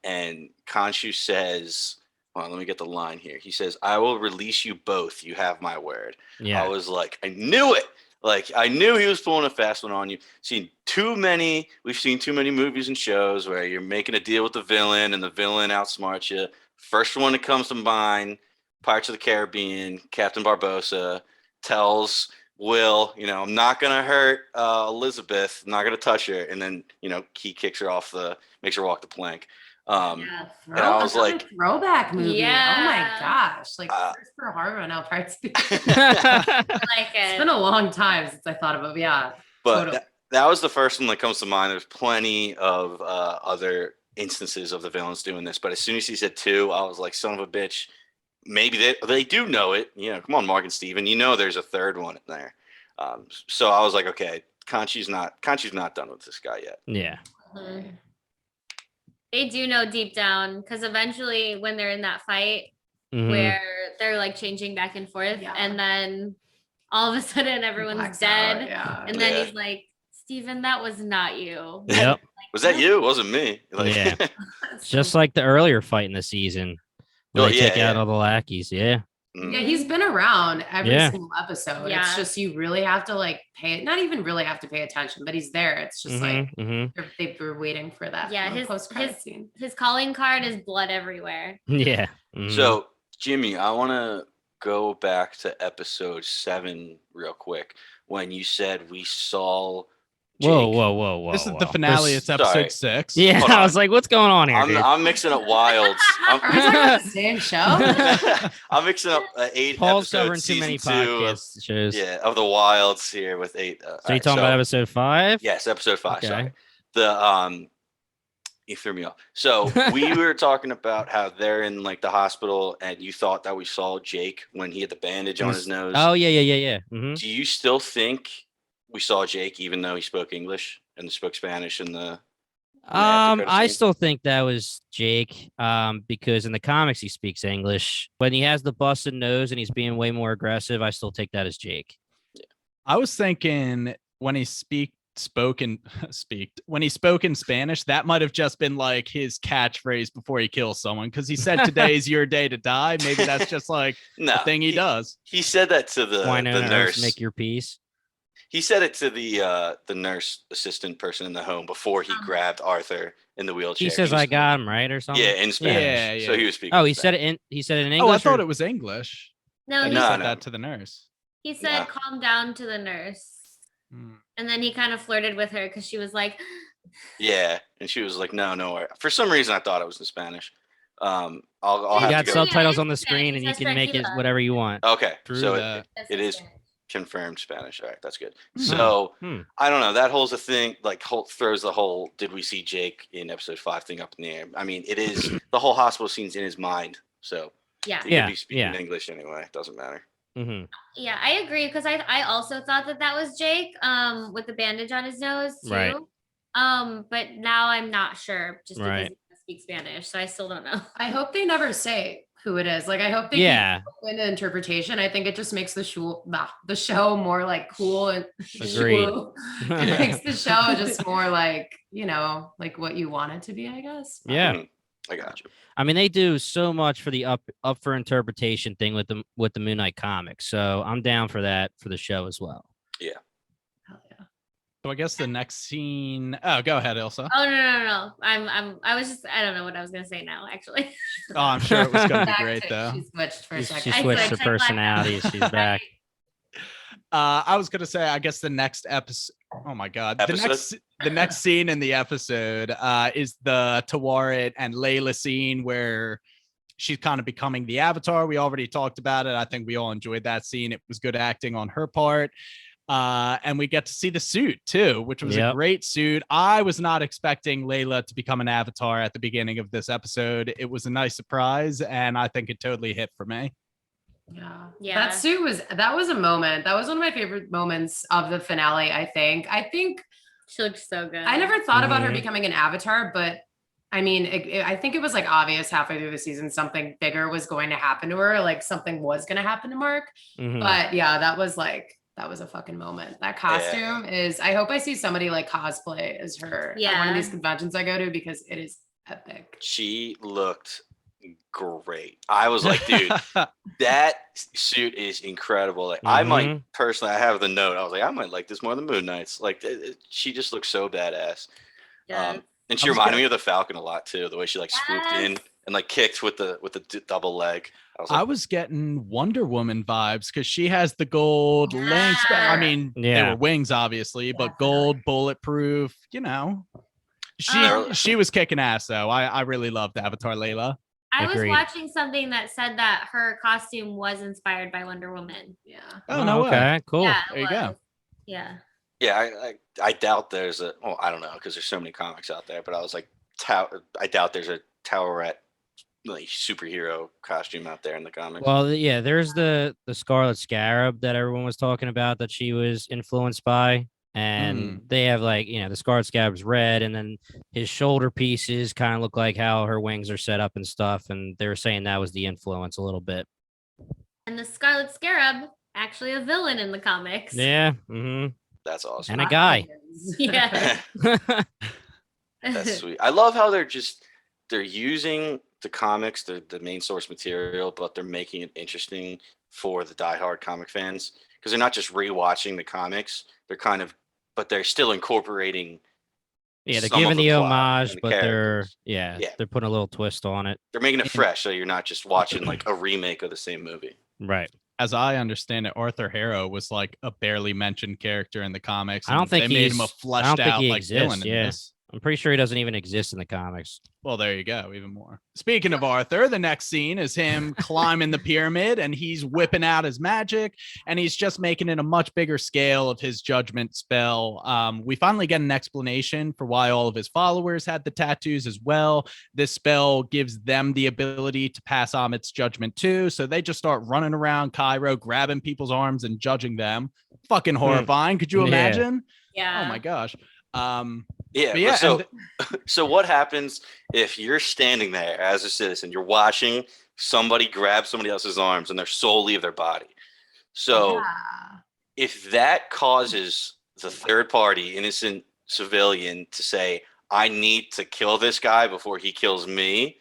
and Khonshu says, well, let me get the line here. He says, I will release you both. You have my word. Yeah. I was like, I knew it. Like, I knew he was pulling a fast one on you. We've seen too many movies and shows where you're making a deal with the villain and the villain outsmarts you. First one that comes to mind, Pirates of the Caribbean, Captain Barbossa tells Will, I'm not going to hurt Elizabeth. I'm not going to touch her. And then, he kicks her makes her walk the plank. And I was like, throwback movie. Yeah. Oh my gosh. Like Christopher Harbor now parts. It's been a long time since I thought of it. Yeah. But totally. That was the first one that comes to mind. There's plenty of other instances of the villains doing this. But as soon as he said 2, I was like, son of a bitch. Maybe they do know it. Come on, Mark and Steven. There's a third one in there. So I was like, okay, Khonshu's not done with this guy yet. Yeah. Mm-hmm. They do know deep down because eventually when they're in that fight where they're like changing back and forth and then all of a sudden everyone's dead and then he's like, Steven, that was not you. Yep. Was that you? It wasn't me. Just like the earlier fight in the season where they take out all the lackeys. Yeah. Yeah, he's been around every single episode. Yeah. It's just you really have to not even really have to pay attention, but he's there. It's just they were waiting for that. Yeah, his calling card is blood everywhere. Yeah. So Jimmy, I want to go back to episode 7 real quick when you said we saw Jake. Whoa. This is the finale. It's episode 6. Yeah, I was like, what's going on here? I'm mixing up Wilds. Are we talking about the same show? I'm mixing up 8 Paul's episodes, covering too many podcast shows. Yeah, of the Wilds here with 8. So you're talking about episode 5? Yes, episode 5. Okay. Sorry. You threw me off. So we were talking about how they're in the hospital, and you thought that we saw Jake when he had the bandage on his nose. Oh yeah. Mm-hmm. Do you still think we saw Jake even though he spoke English and spoke Spanish in the I still think that was Jake, because in the comics he speaks English. When he has the busted nose and he's being way more aggressive, I still take that as Jake. Yeah. I was thinking when he spoke in Spanish, that might have just been like his catchphrase before he kills someone, because he said today's your day to die. Maybe that's just like the thing he does. He said that to the nurse. Make your peace. He said it to the nurse assistant person in the home before he grabbed Arthur in the wheelchair. He says, "I got him," right, or something. Yeah, in Spanish. Yeah. So he was speaking. Oh, he said it in English. Oh, I thought it was English. No, he said that to the nurse. He said, "Calm down" to the nurse, and then he kind of flirted with her because she was like, "Yeah," and she was like, "No." For some reason, I thought it was in Spanish. I'll you got subtitles on the screen, and you can make it whatever you want. Okay, so it is confirmed Spanish. All right, that's good. So I don't know. That whole's a thing. Like Holt throws the whole "did we see Jake in episode 5" thing up in the air. I mean, it is the whole hospital scene's in his mind. So he could be speaking English anyway. It doesn't matter. Yeah, I agree, because I also thought that was Jake, with the bandage on his nose too. Right. But now I'm not sure, just because he doesn't speak Spanish, so I still don't know. I hope they never say who it is. Like, I hope they keep open to interpretation. I think it just makes the show more like cool and agreed. It makes the show just more like, like what you want it to be, I guess. Yeah. I got you. I mean, they do so much for the up for interpretation thing with the Moon Knight comics, so I'm down for that for the show as well. Yeah. Hell yeah. So I guess the next scene. Oh, go ahead, Ilsa. Oh no. I don't know what I was gonna say now, actually. Oh, I'm sure it was gonna be great though. She switched for a second. She switched her personality. She's back. I was gonna say, I guess the next episode. Oh my god, the next scene in the episode is the Tawaret and Layla scene where she's kind of becoming the Avatar. We already talked about it. I think we all enjoyed that scene. It was good acting on her part. And we get to see the suit too, which was a great suit. I was not expecting Layla to become an Avatar at the beginning of this episode. It was a nice surprise, and I think it totally hit for me. Yeah. That suit was a moment. That was one of my favorite moments of the finale, I think. She looks so good. I never thought about her becoming an Avatar, but I mean, I think it was like obvious halfway through the season something bigger was going to happen to her, like something was going to happen to Mark. But yeah, that was a fucking moment. That costume is, I hope I see somebody like cosplay as her at one of these conventions I go to, because it is epic. She looked great. I was like, dude, that suit is incredible. Like, I might personally, I have the note. I was like, I might like this more than Moon Knight's. Like, she just looks so badass. Yeah. And she reminded me of the Falcon a lot too. The way she like swooped in and like kicked with the double leg. I was getting Wonder Woman vibes because she has the gold links. I mean, they were wings, obviously, but gold, bulletproof. She was kicking ass though. I really loved Avatar Layla. I was watching something that said that her costume was inspired by Wonder Woman. Yeah. Oh, no way. Okay, cool. Yeah, there you go. Yeah. Yeah, I doubt there's I don't know, because there's so many comics out there, but I was like, I doubt there's a Tawaret like superhero costume out there in the comics. Well, yeah, there's the Scarlet Scarab that everyone was talking about that she was influenced by. And they have like, the Scarlet Scarab's red, and then his shoulder pieces kind of look like how her wings are set up and stuff. And they were saying that was the influence a little bit. And the Scarlet Scarab, actually a villain in the comics. Yeah. That's awesome. And a guy. Yeah. That's sweet. I love how they're using the comics, the main source material, but they're making it interesting for the diehard comic fans, because they're not just rewatching the comics. But they're still incorporating. Yeah, they're giving the homage, but they're putting a little twist on it. They're making it fresh, so you're not just watching like a remake of the same movie. Right. As I understand it, Arthur Harrow was like a barely mentioned character in the comics. I don't think they made him a fleshed out like villain in this. I'm pretty sure he doesn't even exist in the comics. Well, there you go. Even more. Speaking of Arthur, the next scene is him climbing the pyramid, and he's whipping out his magic, and he's just making it a much bigger scale of his judgment spell. We finally get an explanation for why all of his followers had the tattoos as well. This spell gives them the ability to pass Ammit's judgment too. So they just start running around Cairo, grabbing people's arms and judging them. Fucking horrifying. Could you imagine? Yeah. Oh my gosh. So what happens if you're standing there as a citizen, you're watching somebody grab somebody else's arms and their soul leave their body? So if that causes the third party, innocent civilian, to say, I need to kill this guy before he kills me,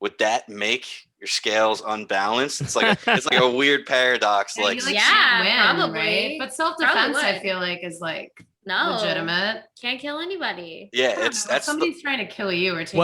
would that make your scales unbalanced? It's like a weird paradox. Yeah, probably. Right? But self-defense, I feel like, is like legitimate. Can't kill anybody. Yeah, that's somebody's trying to kill you or take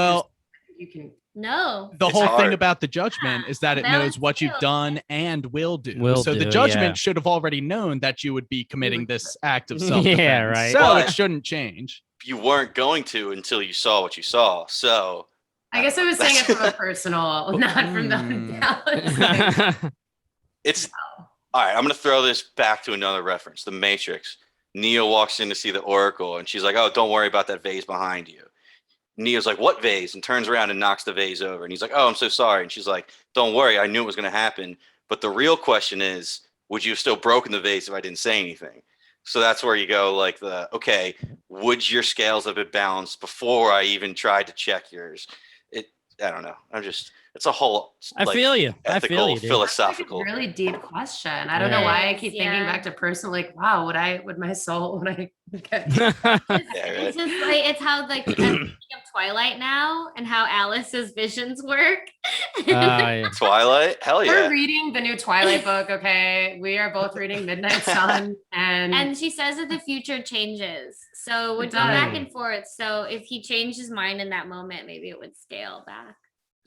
you can. No. The whole thing about the judgment is that it knows what you've done and will do. The judgment should have already known that you would be committing this act of self-defense. Yeah, right. So it shouldn't change. You weren't going to until you saw what you saw. So I guess I was saying it from a personal, not from the mentality. It's all right. I'm going to throw this back to another reference. The Matrix. Neo walks in to see the Oracle, and she's like, "Oh, don't worry about that vase behind you." Neo's like, "What vase?" and turns around and knocks the vase over. And he's like, "Oh, I'm so sorry." And she's like, "Don't worry. I knew it was going to happen. But the real question is, would you have still broken the vase if I didn't say anything?" So that's where you go, like, okay, would your scales have been balanced before I even tried to check yours? I don't know. It's a whole, I feel you. Ethical, philosophical. That's a really deep question. I don't know why I keep thinking back to personal, like, wow, would my soul, it's just like, it's how, like, I'm thinking of Twilight now and how Alice's visions work. Twilight? Hell yeah. We're reading the new Twilight book, okay? We are both reading Midnight Sun. And she says that the future changes. So it would go back and forth. So if he changed his mind in that moment, maybe it would scale back.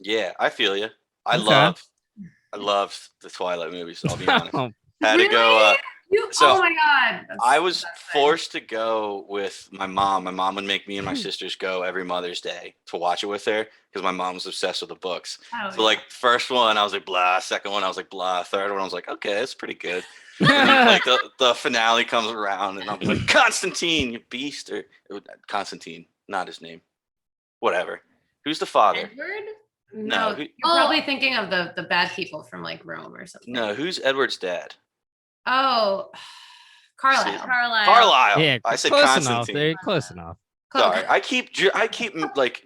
Yeah, I feel you. I love the Twilight movies, I'll be honest. Had to go. Oh my God. I was forced to go with my mom. My mom would make me and my sisters go every Mother's Day to watch it with her because my mom was obsessed with the books. Like, first one, I was like, blah. Second one, I was like, blah. Third one, I was like, okay, that's pretty good. And then, like, the finale comes around, and I'll be like, Constantine, you beast. Or Constantine, not his name. Whatever. Who's the father? Edward? No, you're probably thinking of the bad people from, like, Rome or something. No, who's Edward's dad? Oh, Carlisle. Yeah, I said close Constantine. Enough. Close enough. Sorry, I keep like.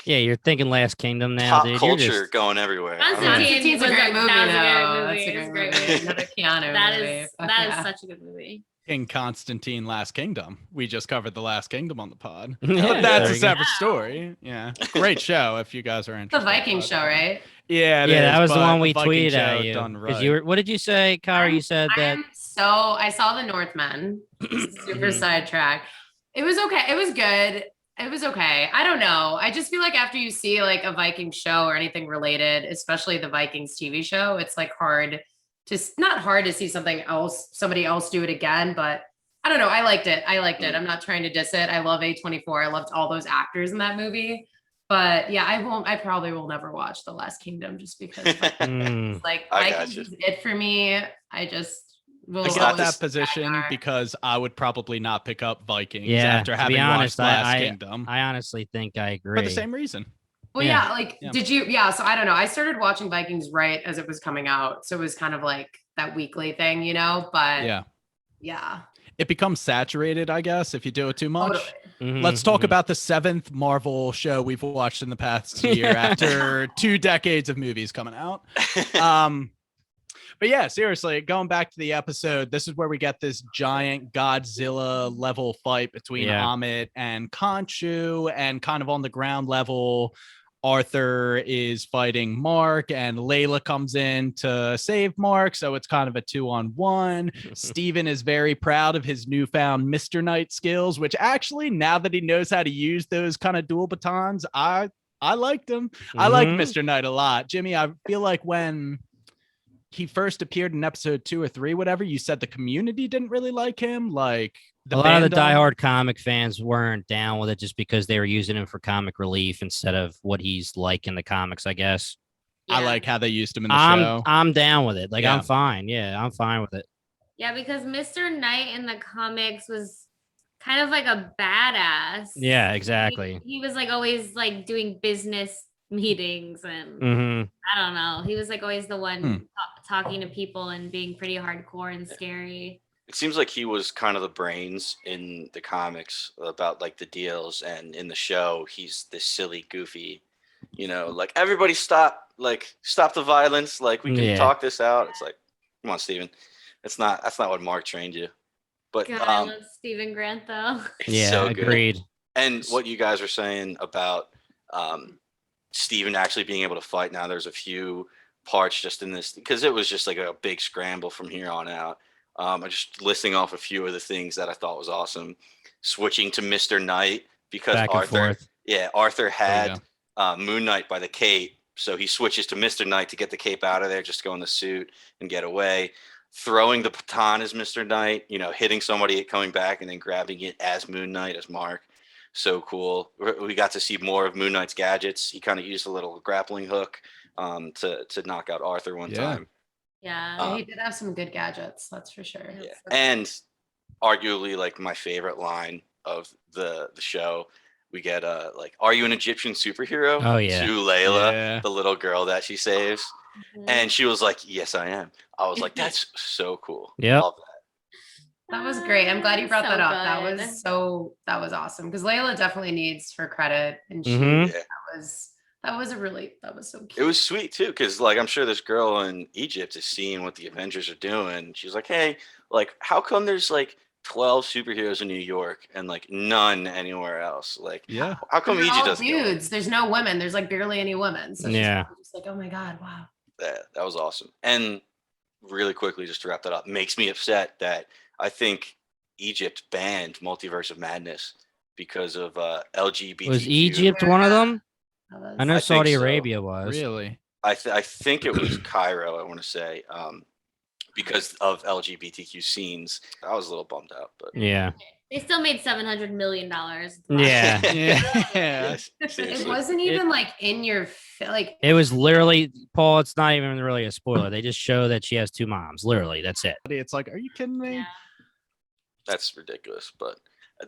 Yeah, you're thinking Last Kingdom now, pop dude. culture going everywhere. Constantine's a great movie. That's a great movie. Another Keanu movie. That is such a good movie. King Constantine, Last Kingdom. We just covered the Last Kingdom on the pod. But that's a separate story. Yeah, great show if you guys are interested. The Viking show, right? Yeah, that was the one we Viking tweeted at you. Right. What did you say, Kyra? You said that. So I saw The Northmen. Super sidetrack. It was okay. It was good. It was okay. I don't know. I just feel like after you see, like, a Viking show or anything related, especially the Vikings TV show, it's, like, not hard to see somebody else do it again, but I don't know. I liked it. I'm not trying to diss it. I love A24. I loved all those actors in that movie. But yeah, I probably will never watch The Last Kingdom just because Vikings is it for me. I just will. I got that position because I would probably not pick up Vikings after having watched Last Kingdom. I honestly think I agree. For the same reason. Well, did you? Yeah. So I don't know. I started watching Vikings right as it was coming out. So it was kind of like that weekly thing, but yeah. It becomes saturated, I guess, if you do it too much. Totally. Mm-hmm, Let's talk about the 7th Marvel show we've watched in the past year after 2 decades of movies coming out. But yeah, seriously, going back to the episode, this is where we get this giant Godzilla level fight between Ammit and Khonshu, and kind of on the ground level, Arthur is fighting Mark and Layla comes in to save Mark. So it's kind of a 2-on-1. Steven is very proud of his newfound Mr. Knight skills, which actually, now that he knows how to use those kind of dual batons, I liked him. I like Mr. Knight a lot. Jimmy, I feel like when he first appeared in episode 2 or 3, whatever, you said the community didn't really like him. Like, a lot of the diehard comic fans weren't down with it just because they were using him for comic relief instead of what he's like in the comics, I guess. Yeah. I like how they used him in the show. I'm down with it. Like, I'm fine. Yeah, I'm fine with it. Yeah, because Mr. Knight in the comics was kind of like a badass. Yeah, exactly. He was like always like doing business meetings and I don't know. He was like always the one talking to people and being pretty hardcore and scary. It seems like he was kind of the brains in the comics about like the deals, and in the show, he's this silly, goofy, like everybody stop the violence. Like we can talk this out. It's like, come on, Steven. That's not what Mark trained you. But God, I love Stephen Grant though. Yeah, so agreed. And what you guys were saying about Steven actually being able to fight now, there's a few parts just in this, because it was just like a big scramble from here on out. I'm just listing off a few of the things that I thought was awesome. Switching to Mr. Knight, because Arthur had Moon Knight by the cape, so he switches to Mr. Knight to get the cape out of there, just go in the suit and get away. Throwing the baton as Mr. Knight, hitting somebody, coming back, and then grabbing it as Moon Knight, as Mark. So cool. We got to see more of Moon Knight's gadgets. He kind of used a little grappling hook to knock out Arthur one time. Yeah, he did have some good gadgets, that's for sure. Yeah. And arguably, like, my favorite line of the show, we get "Are you an Egyptian superhero?" Oh yeah. To Layla, the little girl that she saves. And she was like, "Yes, I am." I was like, "That's so cool." Yeah. That was great. I'm glad you brought that up. That was awesome, because Layla definitely needs her credit, and that was so cute. It was sweet too, because like I'm sure this girl in Egypt is seeing what the Avengers are doing. She's like, "Hey, like, how come there's like 12 superheroes in New York and like none anywhere else? Like, how come Egypt doesn't?" Dudes, there's no women. There's like barely any women. So she's just like, oh my God, wow. That was awesome. And really quickly, just to wrap that up, makes me upset that I think Egypt banned Multiverse of Madness because of LGBTQ. Was Egypt one of them? I know Saudi Arabia was. Really? I think it was Cairo, I want to say, because of LGBTQ scenes. I was a little bummed out, but yeah. They still made $700 million. Yeah. It wasn't even like in your like. It was literally, Paul. It's not even really a spoiler. They just show that she has two moms. Literally, that's it. It's like, are you kidding me? Yeah. That's ridiculous. But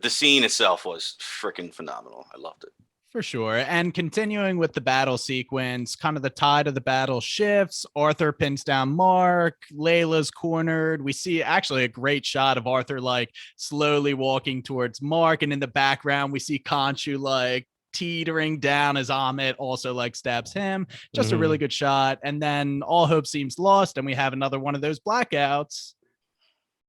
the scene itself was freaking phenomenal. I loved it. For sure. And continuing with the battle sequence, kind of the tide of the battle shifts. Arthur pins down Mark. Layla's cornered. We see actually a great shot of Arthur like slowly walking towards Mark. And in the background, we see Khonshu like teetering down as Ammit also like stabs him. Just a really good shot. And then all hope seems lost. And we have another one of those blackouts.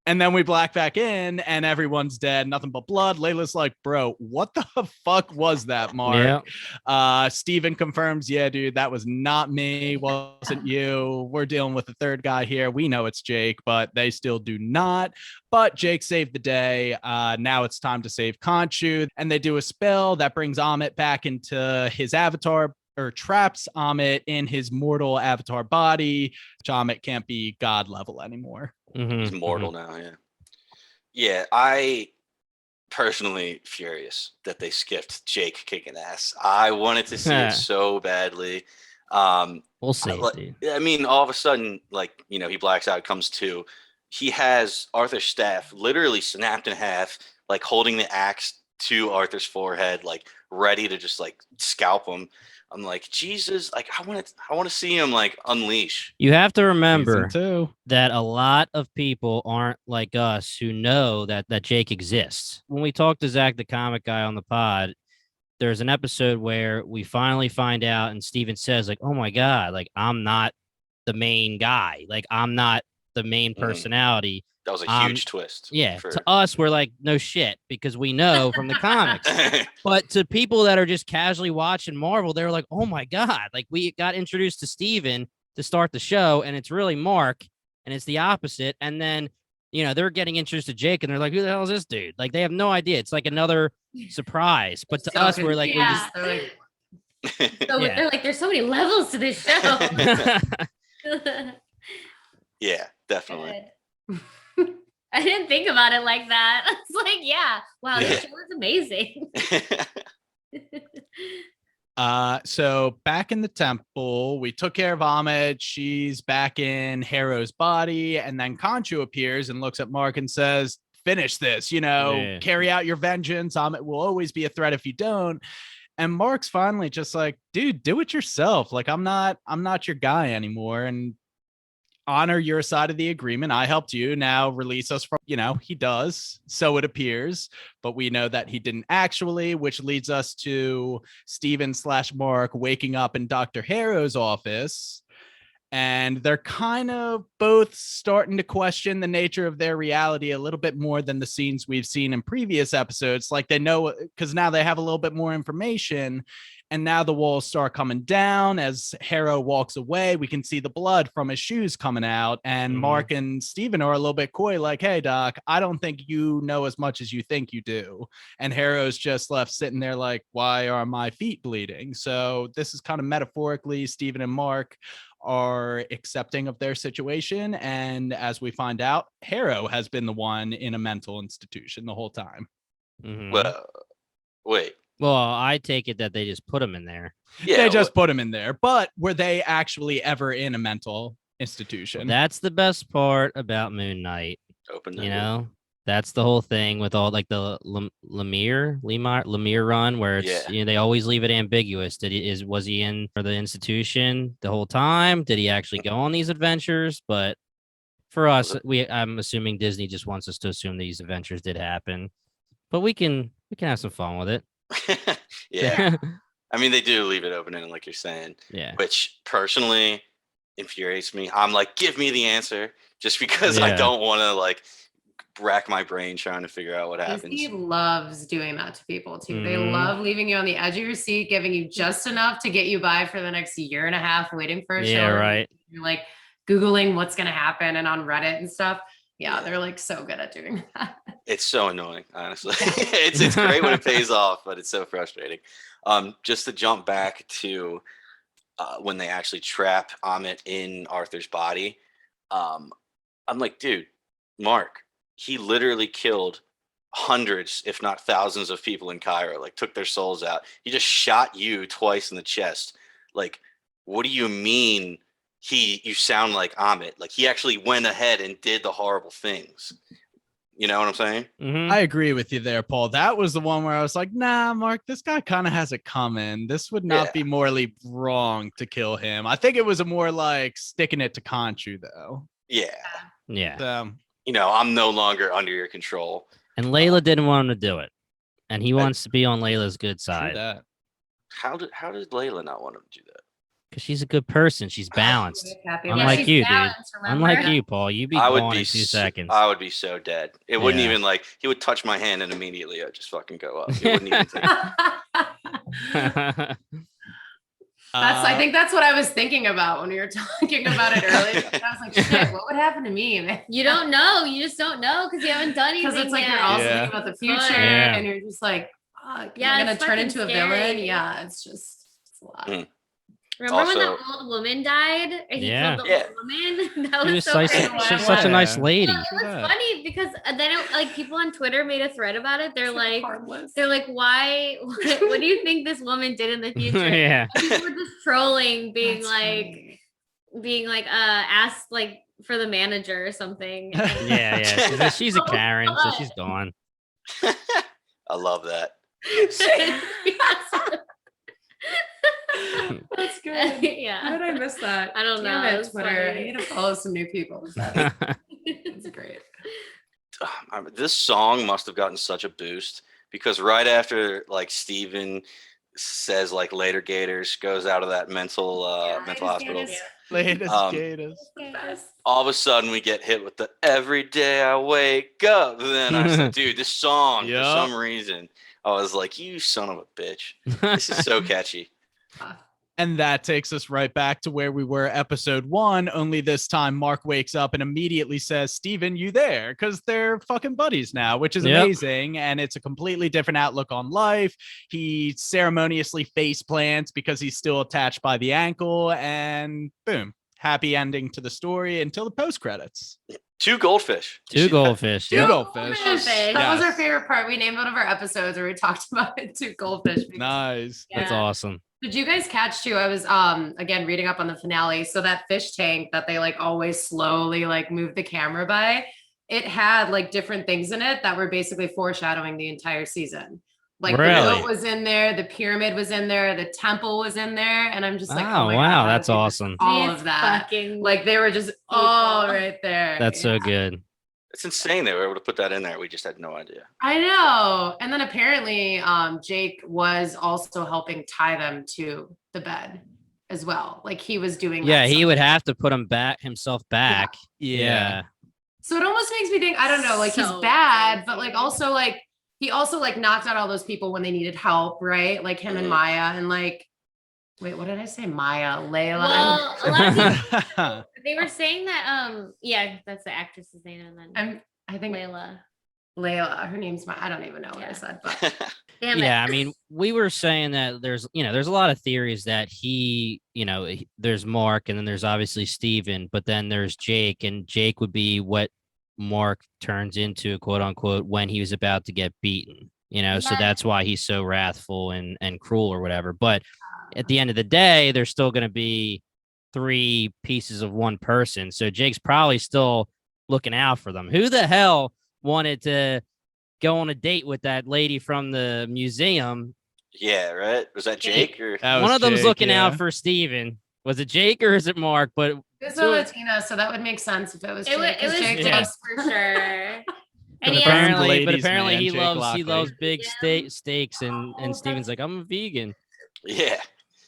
And then we black back in and everyone's dead. Nothing but blood. Layla's like, bro, what the fuck was that, Mark? Yeah. Steven confirms, yeah, dude, that was not me. Wasn't you. We're dealing with the third guy here. We know it's Jake, but they still do not. But Jake saved the day. Now it's time to save Khonshu. And they do a spell that brings Ammit back into his avatar, or traps Ammit in his mortal avatar body. Ammit can't be God level anymore. He's mortal now, yeah. I personally furious that they skipped Jake kicking ass. I wanted to see it so badly. We'll see. I mean, all of a sudden, like, he blacks out, comes to. He has Arthur's staff literally snapped in half, like holding the axe to Arthur's forehead, like ready to just like scalp him. I'm like, Jesus, like I want to see him like unleash. You have to remember that a lot of people aren't like us who know that Jake exists. When we talked to Zach, the comic guy on the pod, there's an episode where we finally find out and Steven says like, oh my God, like I'm not the main guy. Like I'm not the main personality. That was a huge twist. Yeah. To us, we're like, no shit, because we know from the comics. But to people that are just casually watching Marvel, they're like, oh my God, like we got introduced to Steven to start the show, and it's really Mark, and it's the opposite. And then, they're getting introduced to Jake, and they're like, who the hell is this dude? Like they have no idea. It's like another surprise. But to us, we're like, they're like, there's so many levels to this show. Yeah, definitely. I didn't think about it like that. I was like, yeah, wow, this show is amazing. So back in the temple, we took care of Ammit. She's back in Harrow's body. And then Khonshu appears and looks at Mark and says, finish this, carry out your vengeance. Ammit will always be a threat if you don't. And Mark's finally just like, dude, do it yourself. Like, I'm not your guy anymore. And honor your side of the agreement. I helped you. Now release us from, he does. So it appears, but we know that he didn't actually, which leads us to Steven/Mark waking up in Dr. Harrow's office. And they're kind of both starting to question the nature of their reality a little bit more than the scenes we've seen in previous episodes. Like they know, because now they have a little bit more information. And now the walls start coming down. As Harrow walks away, we can see the blood from his shoes coming out. And Mark and Steven are a little bit coy, like, hey, Doc, I don't think you know as much as you think you do. And Harrow's just left sitting there like, why are my feet bleeding? So this is kind of metaphorically Steven and Mark are accepting of their situation. And as we find out, Harrow has been the one in a mental institution the whole time. Well, wait. Well, I take it that they just put him in there. Yeah, they just put him in there. But were they actually ever in a mental institution? That's the best part about Moon Knight. That's the whole thing with all like the Lemire run, where it's they always leave it ambiguous. Was he in for the institution the whole time? Did he actually go on these adventures? But for us, I'm assuming Disney just wants us to assume these adventures did happen. But we can have some fun with it. Yeah. I mean, they do leave it open ended, like you're saying. Yeah. Which personally infuriates me. I'm like, give me the answer, just because I don't want to like rack my brain trying to figure out what happens. Disney loves doing that to people too. They love leaving you on the edge of your seat, giving you just enough to get you by for the next year and a half, waiting for a show. Yeah, right. You're like Googling what's going to happen and on Reddit and stuff. Yeah, they're like so good at doing that. It's so annoying, honestly. it's great when it pays off, but it's so frustrating. Just to jump back to when they actually trap Ammit in Arthur's body, I'm like, dude, Mark, he literally killed hundreds, if not thousands of people in Cairo, like took their souls out. He just shot you twice in the chest. Like, what do you mean you sound like Ammit? Like, he actually went ahead and did the horrible things. You know what I'm saying? I agree with you there, Paul. That was the one where I was like, nah, Mark, this guy kind of has it coming. This would not be morally wrong to kill him. I think it was a more like sticking it to Khonshu, though. Yeah. So, I'm no longer under your control. And Layla didn't want him to do it. And he wants to be on Layla's good side. How did Layla not want him to do that? Because she's a good person. She's balanced. Unlike you, dude. Unlike you, Paul. You'd be gone in 2 seconds. I would be so dead. It wouldn't even like, he would touch my hand and immediately I'd just fucking go up. It wouldn't even think. I think that's what I was thinking about when we were talking about it earlier. I was like, shit, what would happen to me, man? You don't know. You just don't know because you haven't done anything. Because it's like you're also thinking about the future and you're just like, fuck, I'm going to turn into a villain. Yeah, it's a lot. Remember when that old woman died? He killed the old woman? That was so crazy. She's such a nice lady. It was funny because then people on Twitter made a thread about it. They're like, why? What do you think this woman did in the future? People were just trolling, being like, asked like for the manager or something. She's a Karen, so she's gone. I love that. That's good. How did I miss that? I don't know. It, Twitter. I need to follow some new people. It's great. This song must have gotten such a boost because right after like Steven says like later Gators goes out of that mental hospital. Latest Gators. All of a sudden we get hit with the every day I wake up. Then I said, dude, this song for some reason I was like, you son of a bitch. This is so catchy. And that takes us right back to where we were episode 1, only this time Mark wakes up and immediately says, Steven, you there? Because they're fucking buddies now, which is amazing. And it's a completely different outlook on life. He ceremoniously face plants because he's still attached by the ankle, and boom, happy ending to the story until the post credits. 2 goldfish. 2 goldfish. 2 goldfish. That was our favorite part. We named one of our episodes where we talked about it, 2 goldfish. Nice. That's awesome. Did you guys catch too? I was again reading up on the finale. So that fish tank that they like always slowly like move the camera by, it had like different things in it that were basically foreshadowing the entire season. Like the boat was in there, the pyramid was in there, the temple was in there, and I'm just like, oh my wow, God, that's awesome. All of that, like they were just all right there. That's so good. It's insane they were able to put that in there. We just had no idea. I know. And then apparently, Jake was also helping tie them to the bed as well. Like he was doing. Yeah, he would have to put himself back. Yeah. So it almost makes me think, I don't know, like he's bad, but like also like. He also like knocked out all those people when they needed help, right? Like him and Maya and like, wait, what did I say? Maya, Layla. Well, a lot of people, they were saying that, that's the actress's name. And then I think Layla, her name's I don't even know what I said, but damn it. Yeah, I mean, we were saying that there's a lot of theories that there's Mark and then there's obviously Steven, but then there's Jake, and Jake would be what Mark turns into, quote unquote, when he was about to get beaten, so that's why he's so wrathful and cruel or whatever. But at the end of the day, there's still going to be 3 pieces of one person. So Jake's probably still looking out for them. Who the hell wanted to go on a date with that lady from the museum? Yeah, right. Was that Jake or one of them's looking out for Steven? Was it Jake or is it Mark? But it's a Latina, so that would make sense if it was Jake. It was Jake Jake for sure. But apparently he loves big steaks, and Steven's like, I'm a vegan. Yeah.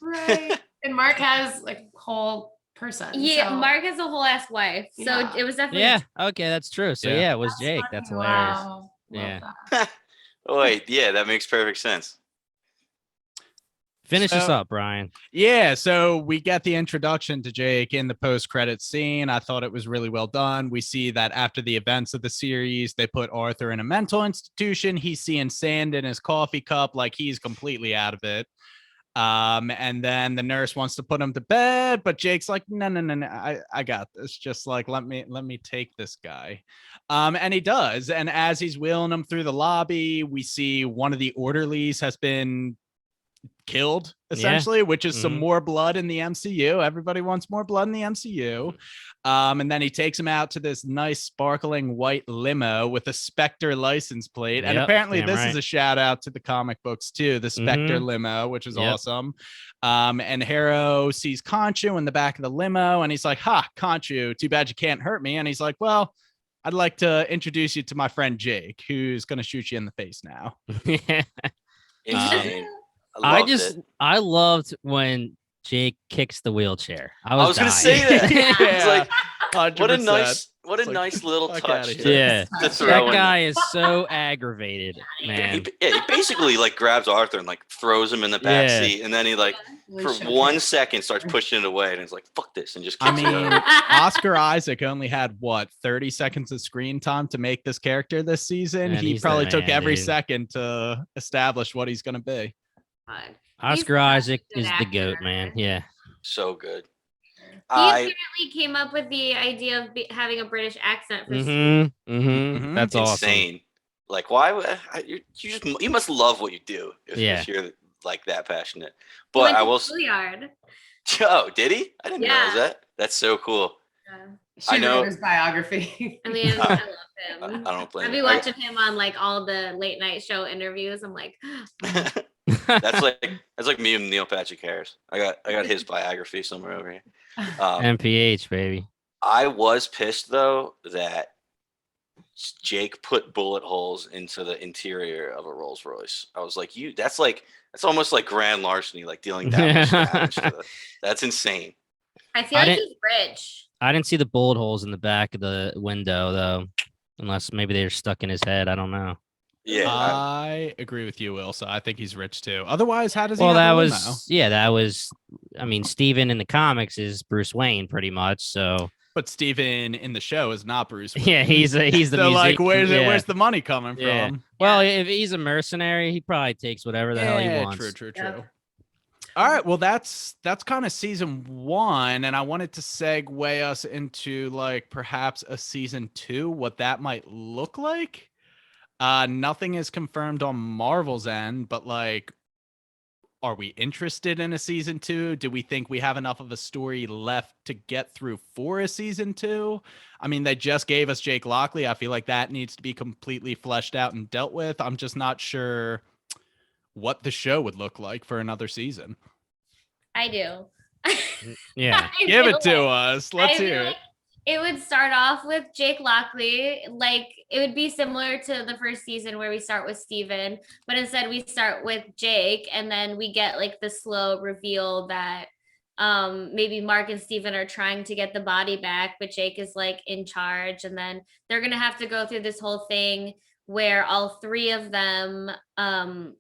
Right. And Mark has like a whole person. Yeah, so. Mark has a whole ass wife. So it was definitely. Yeah. Okay, that's true. So it was Jake. That's hilarious. Wow. Yeah. Oh, wait, yeah, that makes perfect sense. Finish this up, Brian. Yeah, so we get the introduction to Jake in the post-credit scene. I thought it was really well done. We see that after the events of the series, they put Arthur in a mental institution. He's seeing sand in his coffee cup, like he's completely out of it. And then the nurse wants to put him to bed, but Jake's like, no, I got this. Just like, let me take this guy. And he does. And as he's wheeling him through the lobby, we see one of the orderlies has been killed, essentially, which is some more blood in the MCU. Everybody wants more blood in the MCU. And then he takes him out to this nice sparkling white limo with a Spectre license plate. And apparently this is a shout out to the comic books too, the Spectre limo, which is awesome. And Harrow sees Khonshu in the back of the limo and he's like, Khonshu, too bad you can't hurt me. And he's like, well, I'd like to introduce you to my friend Jake, who's going to shoot you in the face now. Insane. I loved when Jake kicks the wheelchair. I was going to say that. It's like, 100%. what a nice little touch. Yeah, that guy is so aggravated, man. He basically like grabs Arthur and like throws him in the back seat, and then he like for 1 second starts pushing it away, and it's like fuck this, and just kicks it over. Oscar Isaac only had 30 seconds of screen time to make this character this season. He probably took every second to establish what he's going to be. Oscar Isaac is the GOAT, man. Yeah, so good. He apparently came up with the idea of having a British accent for That's insane. Awesome. Like, why? You must love what you do if you're like that passionate. But I will. Juilliard. Oh, did he? I didn't realize that. That's so cool. I know his biography. I mean, I love him. I don't blame him. I've been watching him on like all the late night show interviews. I'm like. That's like me and Neil Patrick Harris. I got his biography somewhere over here. MPH, baby. I was pissed though that Jake put bullet holes into the interior of a Rolls Royce. I was like, that's almost like grand larceny, like dealing damage. That's insane. I feel like he's rich. I didn't see the bullet holes in the back of the window though, unless maybe they're stuck in his head. I don't know. Yeah, I agree with you, Ilsa. I think he's rich too. Otherwise, how does he? Well, that was. I mean, Steven in the comics is Bruce Wayne, pretty much. So, but Steven in the show is not Bruce Wayne. Yeah, he's the. So, like, where's the money coming from? Well, if he's a mercenary, he probably takes whatever the hell he wants. True. All right, well, that's kind of season 1, and I wanted to segue us into like perhaps a season 2, what that might look like. Nothing is confirmed on Marvel's end, but like, are we interested in a season 2? Do we think we have enough of a story left to get through for a season 2? I mean, they just gave us Jake Lockley. I feel like that needs to be completely fleshed out and dealt with. I'm just not sure what the show would look like for another season. I do. Yeah. Give it to us. Let's hear it. It would start off with Jake Lockley. Like, it would be similar to the first season where we start with Steven, but instead we start with Jake, and then we get like the slow reveal that maybe Mark and Steven are trying to get the body back, but Jake is like in charge, and then they're gonna have to go through this whole thing where all three of them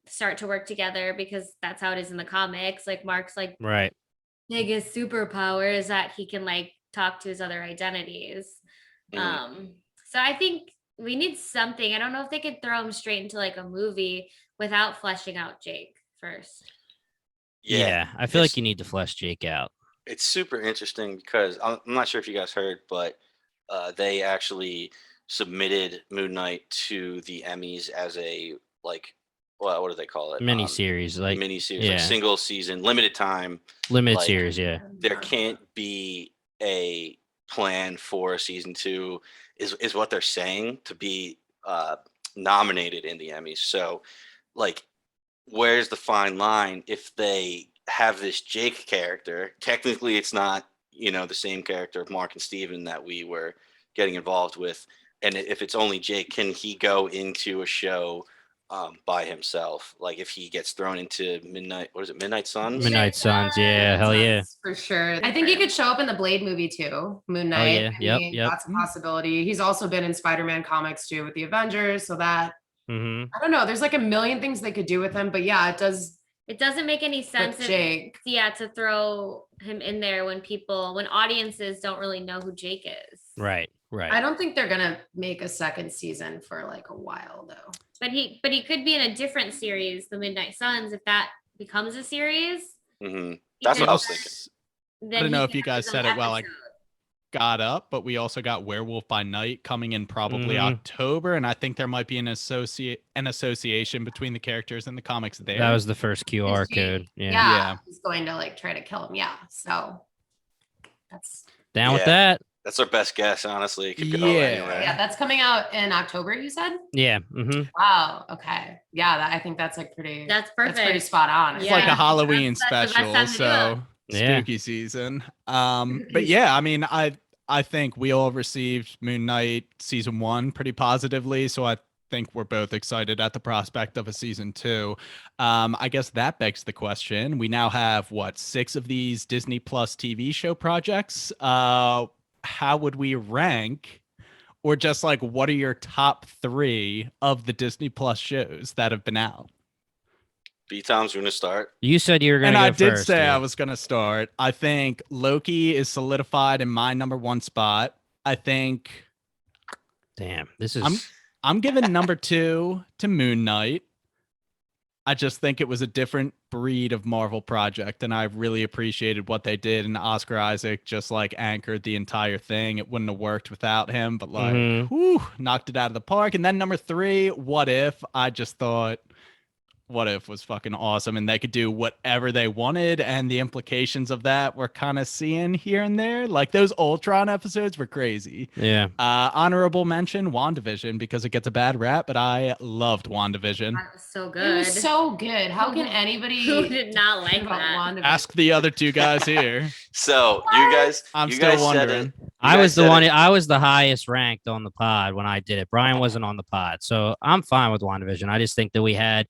start to work together, because that's how it is in the comics. Like, Mark's like Right. biggest superpower is that he can like talk to his other identities. So I think we need something. I don't know if they could throw him straight into like a movie without fleshing out Jake first. Yeah, I feel like you need to flesh Jake out. It's super interesting because I'm not sure if you guys heard, but they actually submitted Moon Knight to the Emmys as a like, what do they call it? Miniseries, like single season, limited time, limited series. Yeah, there can't be a plan for season 2, is what they're saying, to be nominated in the Emmys. So, like, where's the fine line if they have this Jake character? Technically, it's not, the same character of Mark and Steven that we were getting involved with. And if it's only Jake, can he go into a show by himself? Like, if he gets thrown into Midnight Suns? Midnight Suns, yeah, hell yeah. For sure. I think he could show up in the Blade movie too, Moon Knight. Oh, yeah. Yep. That's a possibility. He's also been in Spider-Man comics too with the Avengers, so that, I don't know, there's like a million things they could do with him, but yeah, it doesn't make any sense to throw him in there when audiences don't really know who Jake is. Right. I don't think they're gonna make a second season for like a while though. But he could be in a different series, the Midnight Suns, if that becomes a series. That's what I was thinking. I don't know if you guys said it while I got up, but we also got Werewolf by Night coming in probably October, and I think there might be an association between the characters and the comics there. That was the first QR code. Yeah. He's going to like try to kill him. Yeah. So that's down with that. That's our best guess, honestly. It could go anywhere. Yeah, that's coming out in October, you said? Yeah. Wow. Okay. Yeah, I think that's like pretty. That's perfect. That's pretty spot on. It's like a Halloween special, so spooky season. But yeah, I mean, I think we all received Moon Knight season 1 pretty positively, so I think we're both excited at the prospect of a season 2. I guess that begs the question. We now have 6 of these Disney Plus TV show projects. How would we rank, or just like, what are your top 3 of the Disney Plus shows that have been out? B-Tom's going to start. You said you were going to go first. And I did say I was going to start. I think Loki is solidified in my number 1 spot. I think... Damn, this is... I'm giving number 2 to Moon Knight. I just think it was a different breed of Marvel project, and I really appreciated what they did. And Oscar Isaac just like anchored the entire thing. It wouldn't have worked without him, but like, knocked it out of the park. And then number 3, What If? I just thought What If was fucking awesome, and they could do whatever they wanted, and the implications of that we're kind of seeing here and there. Like, those Ultron episodes were crazy. Yeah. Honorable mention, WandaVision, because it gets a bad rap, but I loved WandaVision. That was so good. It was so good. How can anybody who did not like that? WandaVision? Ask the other 2 guys here. So you guys, I'm still wondering. I was the highest ranked on the pod when I did it. Brian wasn't on the pod, so I'm fine with WandaVision. I just think that we had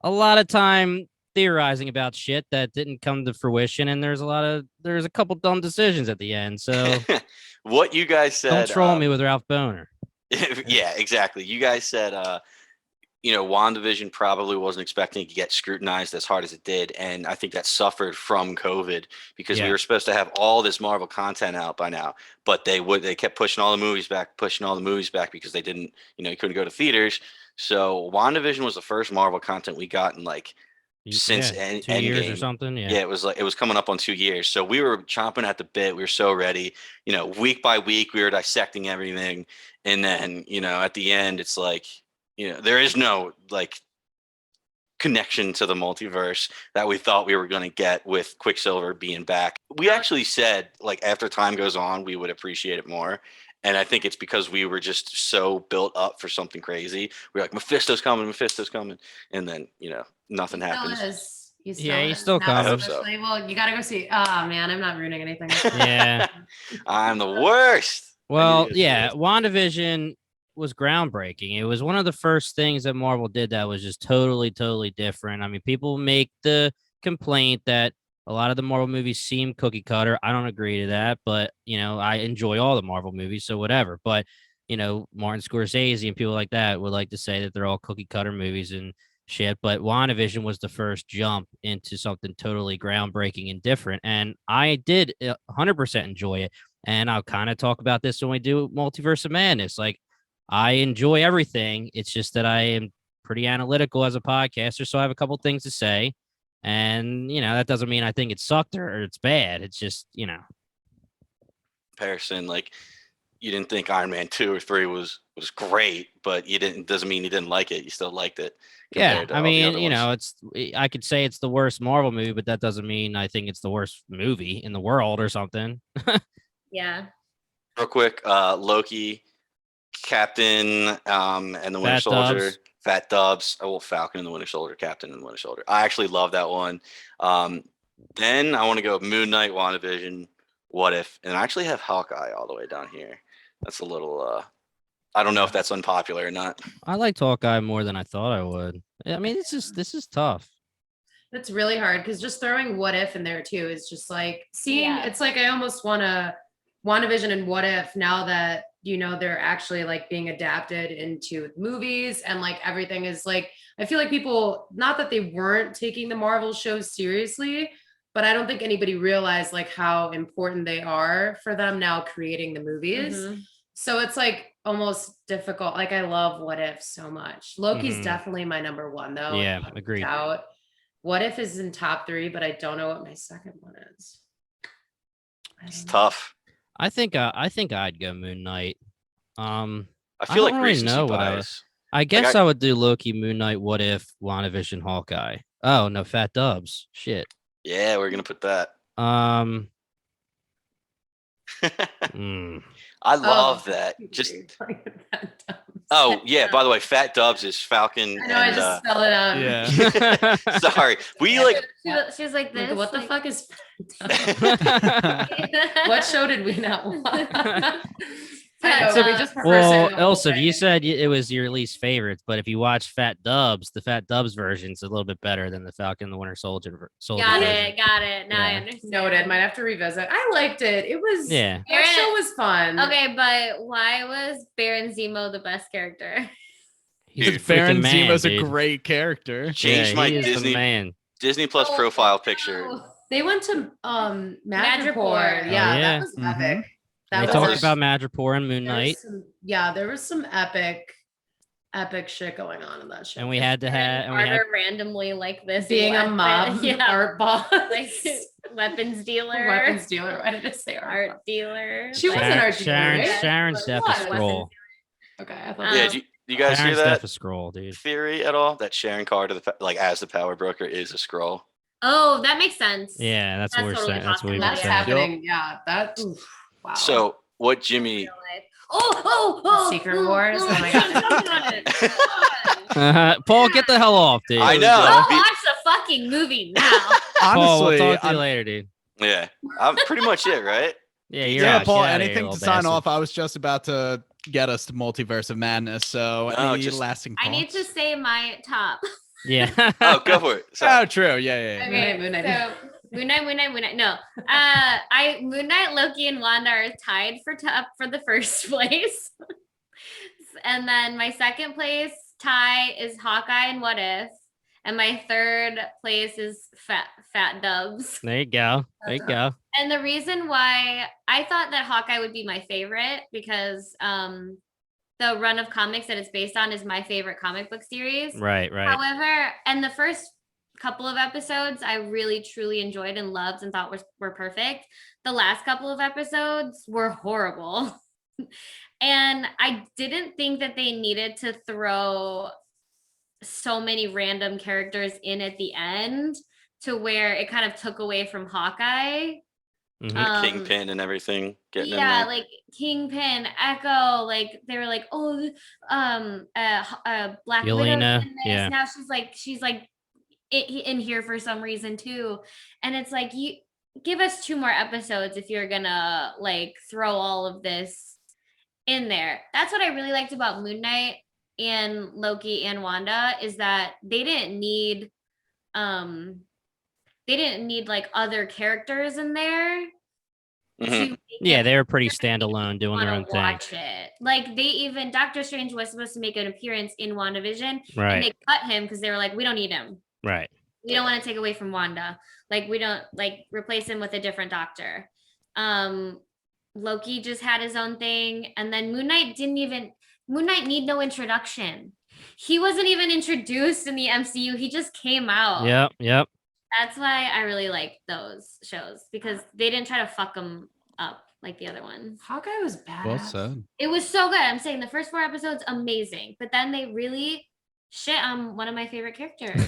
a lot of time theorizing about shit that didn't come to fruition, and there's a couple dumb decisions at the end. So what you guys said, don't troll me with Ralph Boner. Yeah, exactly. You guys said WandaVision probably wasn't expecting to get scrutinized as hard as it did, and I think that suffered from COVID, because we were supposed to have all this Marvel content out by now, but they kept pushing all the movies back because they didn't, you couldn't go to theaters. So WandaVision was the first Marvel content we got in since 2 years or something. Yeah, it was coming up on 2 years. So we were chomping at the bit. We were so ready. Week by week we were dissecting everything, and then at the end it's like, there is no connection to the multiverse that we thought we were going to get with Quicksilver being back. We actually said after time goes on we would appreciate it more. And I think it's because we were just so built up for something crazy. We're like, Mephisto's coming, and then nothing happens. He's still coming. I hope so. Well, you gotta go see. Oh man, I'm not ruining anything. Yeah, I'm the worst. Well, yeah, WandaVision was groundbreaking. It was one of the first things that Marvel did that was just totally different. I mean, people make the complaint that a lot of the Marvel movies seem cookie cutter. I don't agree to that, but I enjoy all the Marvel movies, so whatever. But Martin Scorsese and people like that would like to say that they're all cookie cutter movies and shit. But WandaVision was the first jump into something totally groundbreaking and different, and I did 100% enjoy it. And I'll kind of talk about this when we do Multiverse of Madness. Like, I enjoy everything. It's just that I am pretty analytical as a podcaster, so I have a couple things to say. And, that doesn't mean I think it sucked or it's bad. It's just, Comparison, like, you didn't think Iron Man 2 or 3 was great, but doesn't mean you didn't like it. You still liked it. Yeah, I mean, I could say it's the worst Marvel movie, but that doesn't mean I think it's the worst movie in the world or something. Yeah. Real quick, Loki, Captain, and the Winter Soldier, Fat Dubs. Oh, well, Falcon and the Winter Soldier, Captain and the Winter Soldier. I actually love that one. Then I want to go Moon Knight, WandaVision, What If, and I actually have Hawkeye all the way down here. That's a little. I don't know if that's unpopular or not. I liked Hawkeye more than I thought I would. I mean, this is tough. It's really hard because just throwing What If in there too is just like seeing. It's like I almost want to WandaVision and What If now that they're actually like being adapted into movies and like everything is like I feel like people, not that they weren't taking the Marvel shows seriously, but I don't think anybody realized like how important they are for them now creating the movies. Mm-hmm. So it's like almost difficult. Like I love What If so much. Loki's definitely my number one though. Yeah, agreed. What If is in top 3, but I don't know what my second one is. It's tough. I think I'd go Moon Knight. I feel like really know what I guess I would do Loki, Moon Knight, What If, WandaVision, Hawkeye. Oh no, Fat Dubs. Shit. Yeah, we're gonna put that. I love that. Just oh yeah. By the way, Fat Dubs is Falcon. I know. I just spelled it out. Yeah. Sorry. She was like this. What the fuck is Fat Dubs? What show did we not watch? So we just Ilsa, you said it was your least favorites, but if you watch Fat Dubs, the Fat Dubs version is a little bit better than the Falcon and the Winter Soldier. Got it. Now I understand. Noted. Might have to revisit. I liked it. It was that show was fun. Okay, but why was Baron Zemo the best character? Baron Zemo's a great character. Changed my Disney Plus profile picture. They went to Madripoor. Yeah, that was epic. They talked about Madripoor and Moon Knight. There was some epic shit going on in that show. And we had to have Arthur randomly like this being a mob art boss, like weapons dealer. Why did I say art dealer? She was an art dealer. Right? Sharon's Death of Scroll. Okay, I thought. Yeah, do you guys hear that? Death of Scroll, dude. Theory at all that Sharon Carter, as the power broker, is a Skrull? Oh, that makes sense. Yeah, that's what we're saying. That's what we've been saying. Happening. Yeah, that. Wow. So what Jimmy? Secret Wars. Oh my god. Paul, get the hell off, dude. I know. Go watch the fucking movie now. Paul, we'll talk to you later, dude. Yeah, I'm pretty much it, right? Yeah, you're out. Paul. Anything to sign off? I was just about to get us to Multiverse of Madness. So any lasting thoughts? I need to say my top. Yeah. Oh, go for it. Sorry. Oh, true. Yeah. Okay, Moon Knight. Moon Knight. No, Moon Knight, Loki, and Wanda are tied for the first place, and then my second place tie is Hawkeye and What If, and my third place is Fat Dubs. There you go. And the reason why I thought that Hawkeye would be my favorite because the run of comics that it's based on is my favorite comic book series. Right. However, and the first couple of episodes I really truly enjoyed and loved and thought were perfect. The last couple of episodes were horrible. And I didn't think that they needed to throw so many random characters in at the end to where it kind of took away from Hawkeye. Kingpin and everything getting in yeah, there. like Kingpin, Echo, like they were like, oh, Black Widow's in Yelena, this. yeah. Now she's like in here for some reason too, and it's like, you give us 2 more episodes if you're gonna like throw all of this in there. That's what I really liked about Moon Knight and Loki and Wanda, is that they didn't need like other characters in there. Yeah, they were pretty standalone, doing their own thing. Watch it. Like Doctor Strange was supposed to make an appearance in Wanda Vision, right? And they cut him because they were like, we don't need him. Right. We don't want to take away from Wanda. Like, we don't replace him with a different doctor. Loki just had his own thing, and then Moon Knight need no introduction. He wasn't even introduced in the MCU. He just came out. Yep. That's why I really like those shows, because they didn't try to fuck them up like the other ones. Hawkeye was bad. Well said. It was so good. I'm saying the first 4 episodes, amazing. But then they really shit on one of my favorite characters.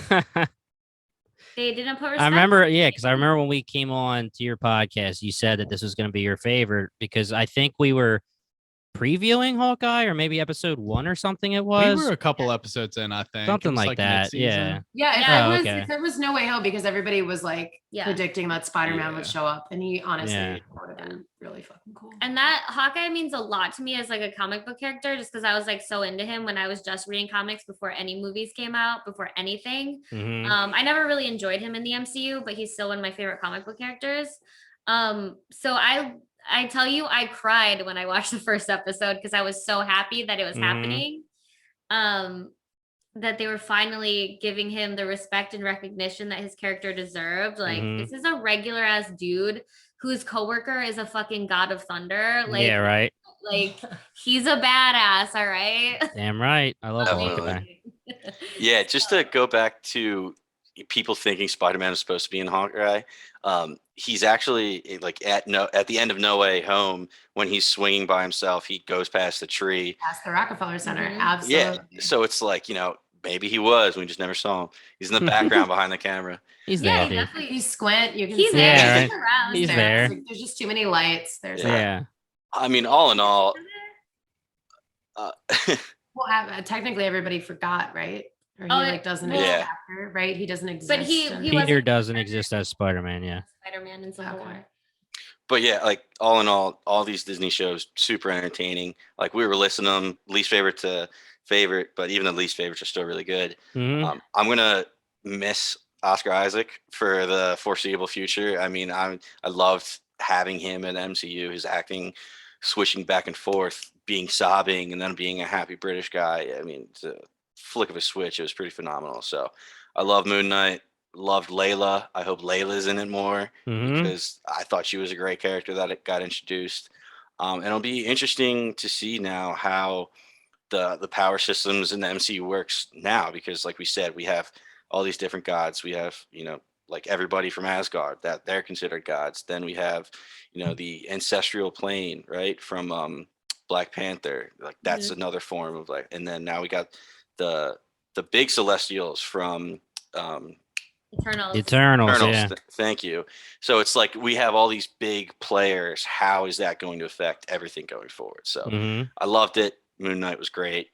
They didn't put respect. I remember, because I remember when we came on to your podcast, you said that this was going to be your favorite, because I think we were previewing Hawkeye, or maybe episode 1 or something it was. We were a couple episodes in, I think. Something like that. Mid-season. If it was No Way Home, because everybody was like predicting that Spider-Man would show up, and he honestly would have been really fucking cool. And that Hawkeye means a lot to me as like a comic book character, just because I was like so into him when I was just reading comics before any movies came out, before anything. I never really enjoyed him in the MCU, but he's still one of my favorite comic book characters. So I tell you, I cried when I watched the first episode, because I was so happy that it was happening. That they were finally giving him the respect and recognition that his character deserved. Like, this is a regular ass dude whose coworker is a fucking god of thunder. Like, yeah, right. Like, he's a badass, all right? Damn right. I love Hawkeye. Yeah, just to go back to people thinking Spider-Man is supposed to be in Hawkeye. He's actually like at the end of No Way Home, when he's swinging by himself, he goes past the tree. Past the Rockefeller Center. Absolutely. Yeah. So it's like, maybe he was. We just never saw him. He's in the background behind the camera. He's there. Yeah, you squint. You can he's see there. Yeah, he's around. He's there. There's just too many lights. There's I mean, all in all. Well, technically everybody forgot, right? Or he doesn't exist after, right? He doesn't exist. But Peter doesn't exist as Spider-Man, Spider-Man in Civil War. But yeah, like all in all these Disney shows, super entertaining. Like, we were listing them least favorite to favorite, but even the least favorites are still really good. I'm gonna miss Oscar Isaac for the foreseeable future. I mean, I loved having him in MCU. His acting, switching back and forth, being sobbing and then being a happy British guy. I mean, it's a flick of a switch. It was pretty phenomenal. So I love Moon Knight. Loved Layla. I hope Layla's in it more, because I thought she was a great character that it got introduced. And it'll be interesting to see now how the power systems in the MCU works now, because like we said, we have all these different gods. We have, like everybody from Asgard, that they're considered gods. Then we have, the ancestral plane, right, from Black Panther. Like, that's another form of like, and then now we got the big Celestials from Eternals. Yeah. Thank you. So it's like we have all these big players. How is that going to affect everything going forward? So I loved it. Moon Knight was great.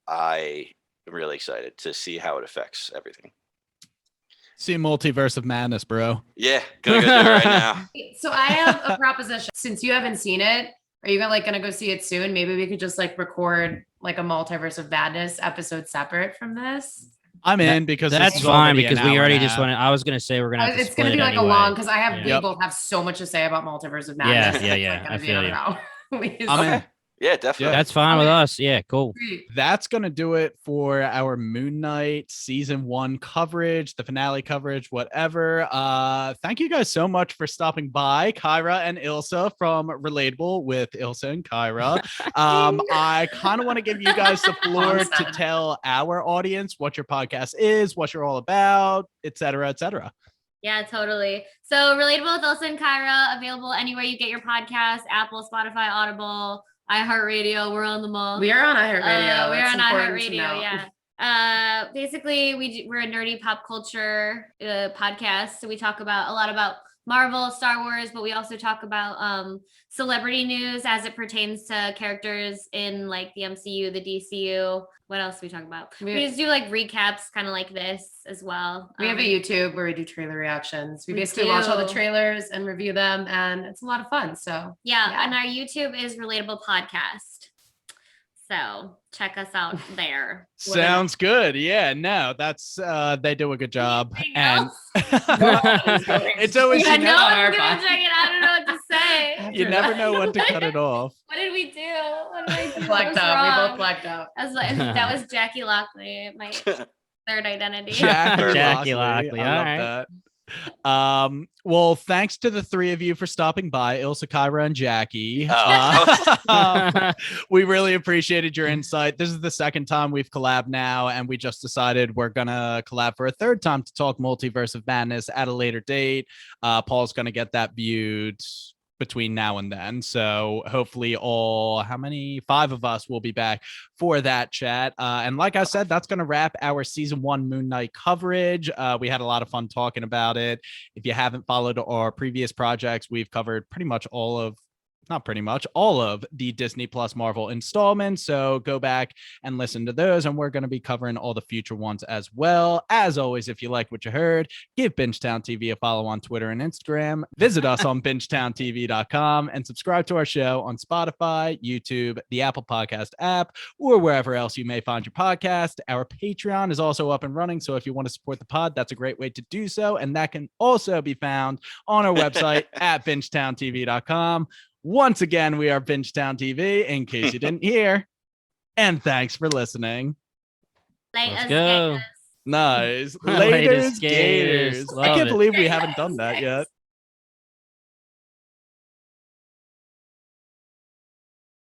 I am really excited to see how it affects everything. See Multiverse of Madness, bro. Yeah, gonna go do it right now. So I have a proposition. Since you haven't seen it, are you gonna go see it soon? Maybe we could just like record like a Multiverse of Madness episode separate from this. I'm in, because that's fine, because we already just went. I was gonna say we're gonna. It's gonna be like a long, because we both have so much to say about Multiverse of Madness. Yeah. I feel you. I'm in. Yeah, definitely. That's fine with us. Yeah, cool. That's going to do it for our Moon Knight season 1 coverage, the finale coverage, whatever. Thank you guys so much for stopping by, Kyra and Ilsa from Relatable with Ilsa and Kyra. I kind of want to give you guys the floor to tell our audience what your podcast is, what you're all about, et cetera, et cetera. Yeah, totally. So Relatable with Ilsa and Kyra, available anywhere you get your podcast, Apple, Spotify, Audible, iHeartRadio. We're on them all. We are on iHeartRadio. We're on iHeartRadio. Basically, we're a nerdy pop culture podcast. So we talk about a lot about Marvel, Star Wars, but we also talk about celebrity news as it pertains to characters in like the MCU, the DCU. What else do we talk about? We just do like recaps, kind of like this as well. We have a YouTube where we do trailer reactions. We basically watch all the trailers and review them, and it's a lot of fun. So yeah, and our YouTube is Relatable Podcast. So check us out there. Sounds good. Yeah, no, that's they do a good job. And it's always I'm gonna check it. I don't know what to say. You never know when to cut it off. What did we do? What did I do? Blacked out. We both blacked out. That was Jackie Lockley, my third identity. Jackie Lockley. I love that. Well, thanks to the three of you for stopping by, Ilsa, Kyra, and Jackie. We really appreciated your insight. This is the second time we've collabed now, and we just decided we're gonna collab for a third time to talk Multiverse of Madness at a later date. Paul's gonna get that viewed between now and then, so hopefully five of us will be back for that chat, and like I said, that's going to wrap our season 1 Moon Knight coverage. We had a lot of fun talking about it. If you haven't followed our previous projects, we've covered not pretty much all of the Disney Plus Marvel installments. So go back and listen to those. And we're going to be covering all the future ones as well. As always, if you like what you heard, give Bingetown TV a follow on Twitter and Instagram. Visit us on bingetowntv.com and subscribe to our show on Spotify, YouTube, the Apple Podcast app, or wherever else you may find your podcast. Our Patreon is also up and running. So if you want to support the pod, that's a great way to do so. And that can also be found on our website at bingetowntv.com. Once again, we are Bingetown TV, in case you didn't hear. And thanks for listening. Let's go. Nice. Laters, Gators. I can't believe we haven't done that yet.